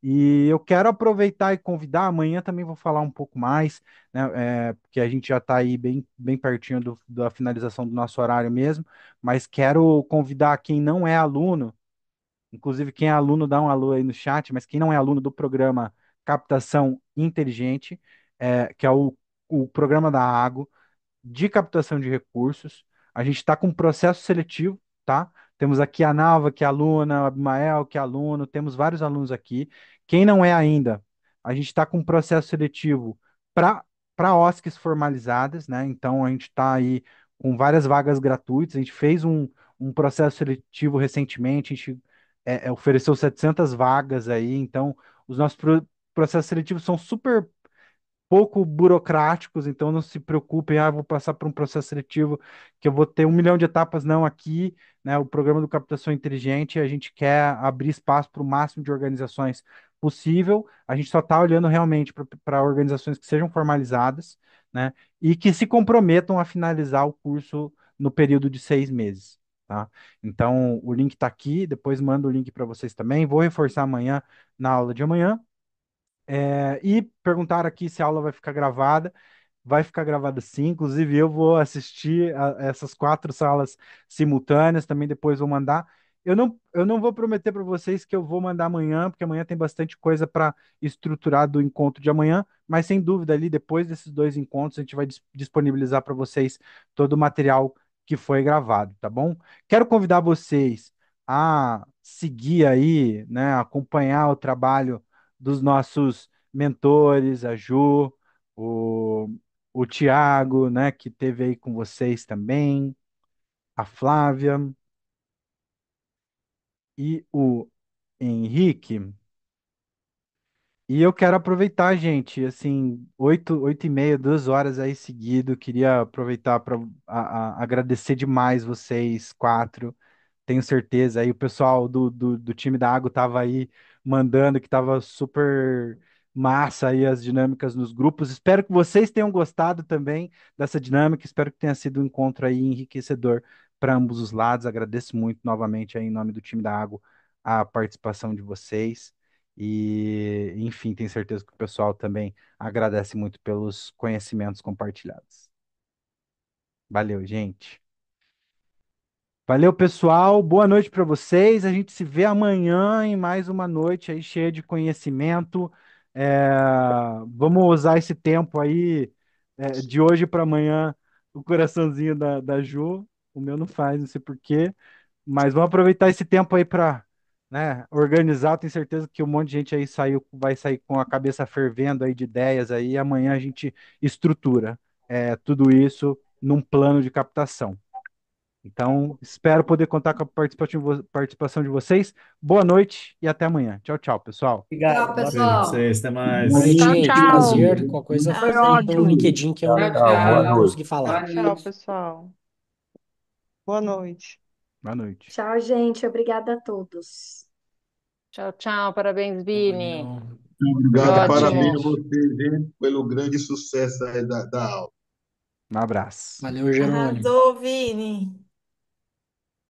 E eu quero aproveitar e convidar, amanhã também vou falar um pouco mais, né, porque a gente já está aí bem pertinho da finalização do nosso horário mesmo, mas quero convidar quem não é aluno. Inclusive, quem é aluno, dá um alô aí no chat, mas quem não é aluno do programa Captação Inteligente, que é o programa da Água, de captação de recursos. A gente está com um processo seletivo, tá? Temos aqui a Nalva, que é aluna, o Abimael, que é aluno, temos vários alunos aqui. Quem não é ainda, a gente está com um processo seletivo para OSCs formalizadas, né? Então a gente está aí com várias vagas gratuitas. A gente fez um processo seletivo recentemente, a gente ofereceu 700 vagas aí, então os nossos processos seletivos são super pouco burocráticos, então não se preocupem, vou passar por um processo seletivo que eu vou ter 1 milhão de etapas, não, aqui, né, o programa do Captação Inteligente, a gente quer abrir espaço para o máximo de organizações possível, a gente só está olhando realmente para organizações que sejam formalizadas, né, e que se comprometam a finalizar o curso no período de 6 meses. Tá? Então, o link está aqui, depois mando o link para vocês também. Vou reforçar amanhã na aula de amanhã. E perguntaram aqui se a aula vai ficar gravada. Vai ficar gravada sim. Inclusive, eu vou assistir a essas 4 salas simultâneas. Também depois vou mandar. Eu não vou prometer para vocês que eu vou mandar amanhã, porque amanhã tem bastante coisa para estruturar do encontro de amanhã. Mas sem dúvida, ali depois desses 2 encontros, a gente vai disponibilizar para vocês todo o material que foi gravado, tá bom? Quero convidar vocês a seguir aí, né, acompanhar o trabalho dos nossos mentores, a Ju, o, o Tiago, né, que teve aí com vocês também, a Flávia e o Henrique. E eu quero aproveitar, gente, assim, 8h30, 2 horas aí seguido. Queria aproveitar para agradecer demais vocês 4. Tenho certeza. Aí o pessoal do time da Água estava aí mandando que estava super massa aí as dinâmicas nos grupos. Espero que vocês tenham gostado também dessa dinâmica. Espero que tenha sido um encontro aí enriquecedor para ambos os lados. Agradeço muito novamente aí em nome do time da Água a participação de vocês. E, enfim, tenho certeza que o pessoal também agradece muito pelos conhecimentos compartilhados. Valeu, gente. Valeu, pessoal. Boa noite para vocês. A gente se vê amanhã em mais uma noite aí cheia de conhecimento. É, Vamos usar esse tempo aí de hoje para amanhã o coraçãozinho da Ju. O meu não faz, não sei por quê. Mas vamos aproveitar esse tempo aí para, né, organizar. Tenho certeza que um monte de gente aí vai sair com a cabeça fervendo aí de ideias aí. E amanhã a gente estrutura tudo isso num plano de captação. Então, espero poder contar com a participação de vocês. Boa noite e até amanhã. Tchau, tchau, pessoal. Obrigado. Tchau, Boa Beijo pra pessoal. vocês, até boa mais. noite, Tchau, gente. tchau. Prazer. Qualquer coisa, Tchau, Foi manda um ótimo. gente. LinkedIn que Tchau, eu tchau. não consegui Boa falar. Tchau, noite. pessoal. Boa noite. Boa noite. Tchau, gente. Obrigada a todos. Tchau, tchau. Parabéns, Vini. Valeu. Foi Obrigado, Obrigado, parabéns a ótimo. gente. vocês, hein, pelo grande sucesso aí da aula. Um abraço. Valeu, Jerônimo. Arrasou, Vini.